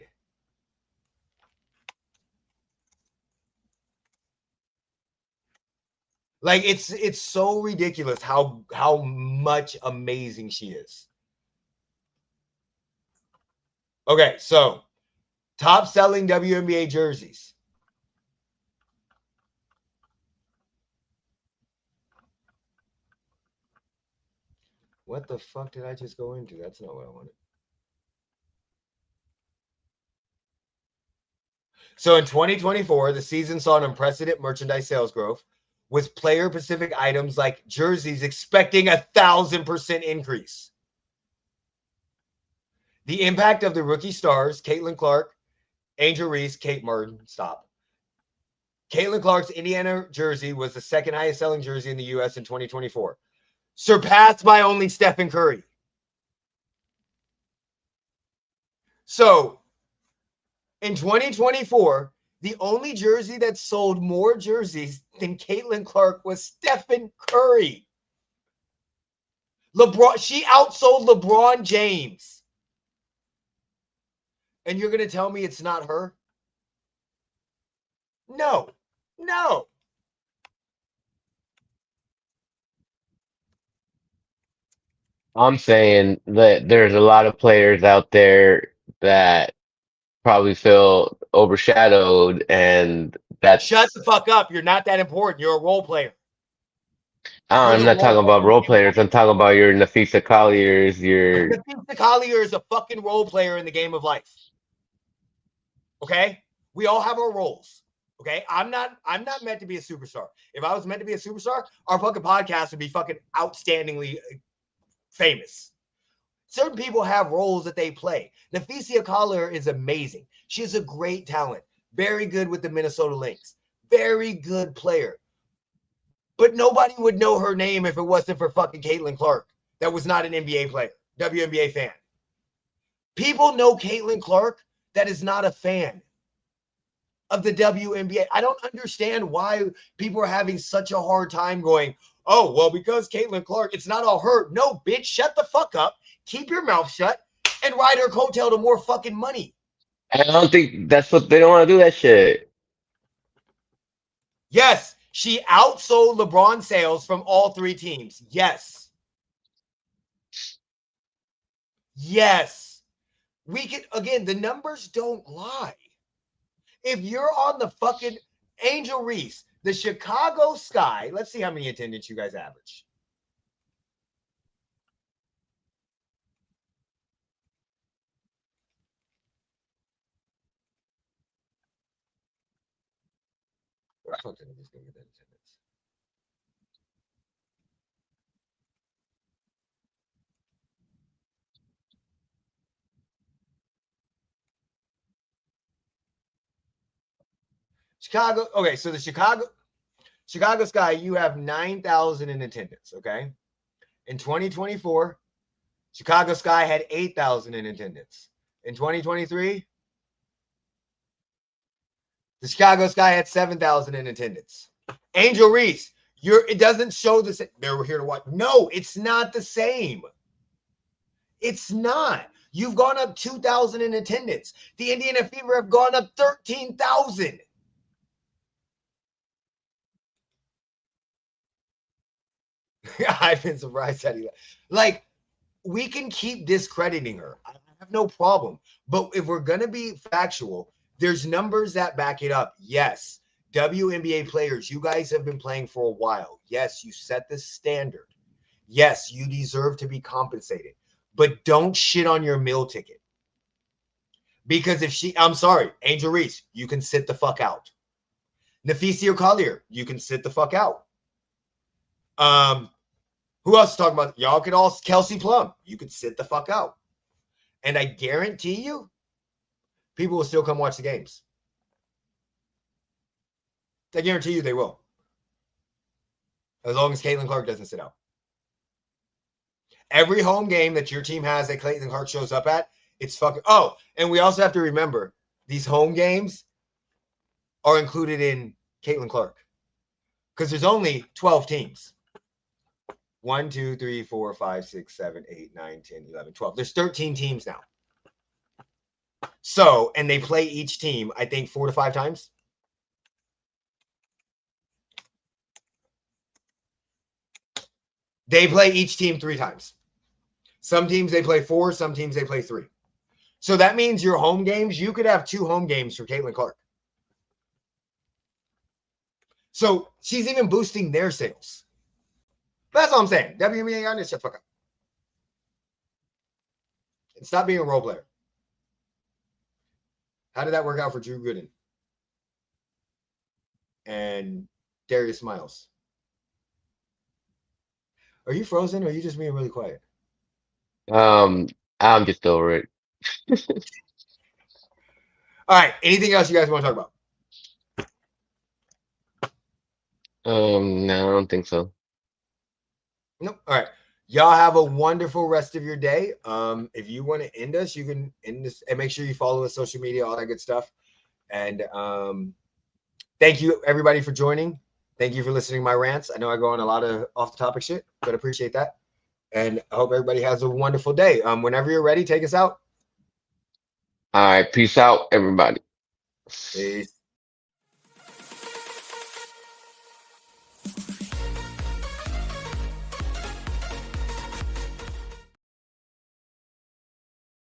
Like it's so ridiculous how much amazing she is. Okay, so top selling WNBA jerseys. What the fuck did I just go into? That's not what I wanted. So in 2024, the season saw an unprecedented merchandise sales growth with player-specific items like jerseys expecting 1,000% increase. The impact of the rookie stars, Caitlin Clark, Angel Reese, Kate Martin, stop. Caitlin Clark's Indiana jersey was the second highest selling jersey in the U.S. in 2024, surpassed by only Stephen Curry. So in 2024, the only jersey that sold more jerseys than Caitlin Clark was Stephen Curry. She outsold LeBron James. And you're going to tell me it's not her? No. I'm saying that there's a lot of players out there that probably feel overshadowed, and Shut that's the fuck up. You're not that important. You're a role player. You're I'm the not role talking player about in the role game of players. I'm life. talking about your Nafisa Colliers, your Nafisa Collier is a fucking role player in the game of life. Okay? We all have our roles. Okay? I'm not meant to be a superstar. If I was meant to be a superstar, our fucking podcast would be fucking outstandingly famous. Certain people have roles that they play. Nafisa Collier is amazing. She's a great talent. Very good with the Minnesota Lynx. Very good player. But nobody would know her name if it wasn't for fucking Caitlin Clark. That was not an NBA player, WNBA fan. People know Caitlin Clark that is not a fan of the WNBA. I don't understand why people are having such a hard time going, oh, well, because Caitlin Clark, it's not all her. No, bitch, shut the fuck up. Keep your mouth shut and ride her coattail to more fucking money. I don't think that's what they don't want to do that shit. Yes, she outsold LeBron sales from all 3 teams. Yes. We can, again, the numbers don't lie. If you're on the fucking Angel Reese, the Chicago Sky, let's see how many attendance you guys average. I don't think he's gonna get that attendance. Chicago. Okay, so the Chicago Sky, you have 9,000 in attendance. Okay, in 2024, Chicago Sky had 8,000 in attendance. In 2023, the Chicago Sky had 7,000 in attendance. Angel Reese, it doesn't show the same. They were here to watch. No, it's not the same. It's not. You've gone up 2,000 in attendance. The Indiana Fever have gone up 13,000. I've been surprised at you. Like, we can keep discrediting her. I have no problem. But if we're going to be factual, there's numbers that back it up. Yes, WNBA players, you guys have been playing for a while. Yes, you set the standard. Yes, you deserve to be compensated. But don't shit on your meal ticket. Because I'm sorry, Angel Reese, you can sit the fuck out. Nafisi Collier, you can sit the fuck out. Who else is talking about? Y'all could all, Kelsey Plum, you could sit the fuck out. And I guarantee you, people will still come watch the games. I guarantee you they will. As long as Caitlin Clark doesn't sit out. Every home game that your team has that Caitlin Clark shows up at, it's fucking. Oh, and we also have to remember these home games are included in Caitlin Clark because there's only 12 teams. 1, 2, 3, 4, 5, 6, 7, 8, 9, 10, 11, 12. There's 13 teams now. So, and they play each team, I think, 4 to 5 times. They play each team 3 times. Some teams they play 4, some teams they play 3. So that means your home games, you could have 2 home games for Caitlin Clark. So she's even boosting their sales. That's all I'm saying. WNBA on this shit, fuck up. And stop being a role player. How did that work out for Drew Gooden and Darius Miles? Are you frozen or are you just being really quiet? I'm just over it. All right. Anything else you guys want to talk about? No, I don't think so. Nope. All right. Y'all have a wonderful rest of your day. If you want to end us, you can end this and make sure you follow us social media, all that good stuff. And thank you everybody for joining. Thank you for listening to my rants. I know I go on a lot of off the topic shit, but appreciate that. And I hope everybody has a wonderful day. Whenever you're ready, take us out. All right, peace out, everybody. Peace.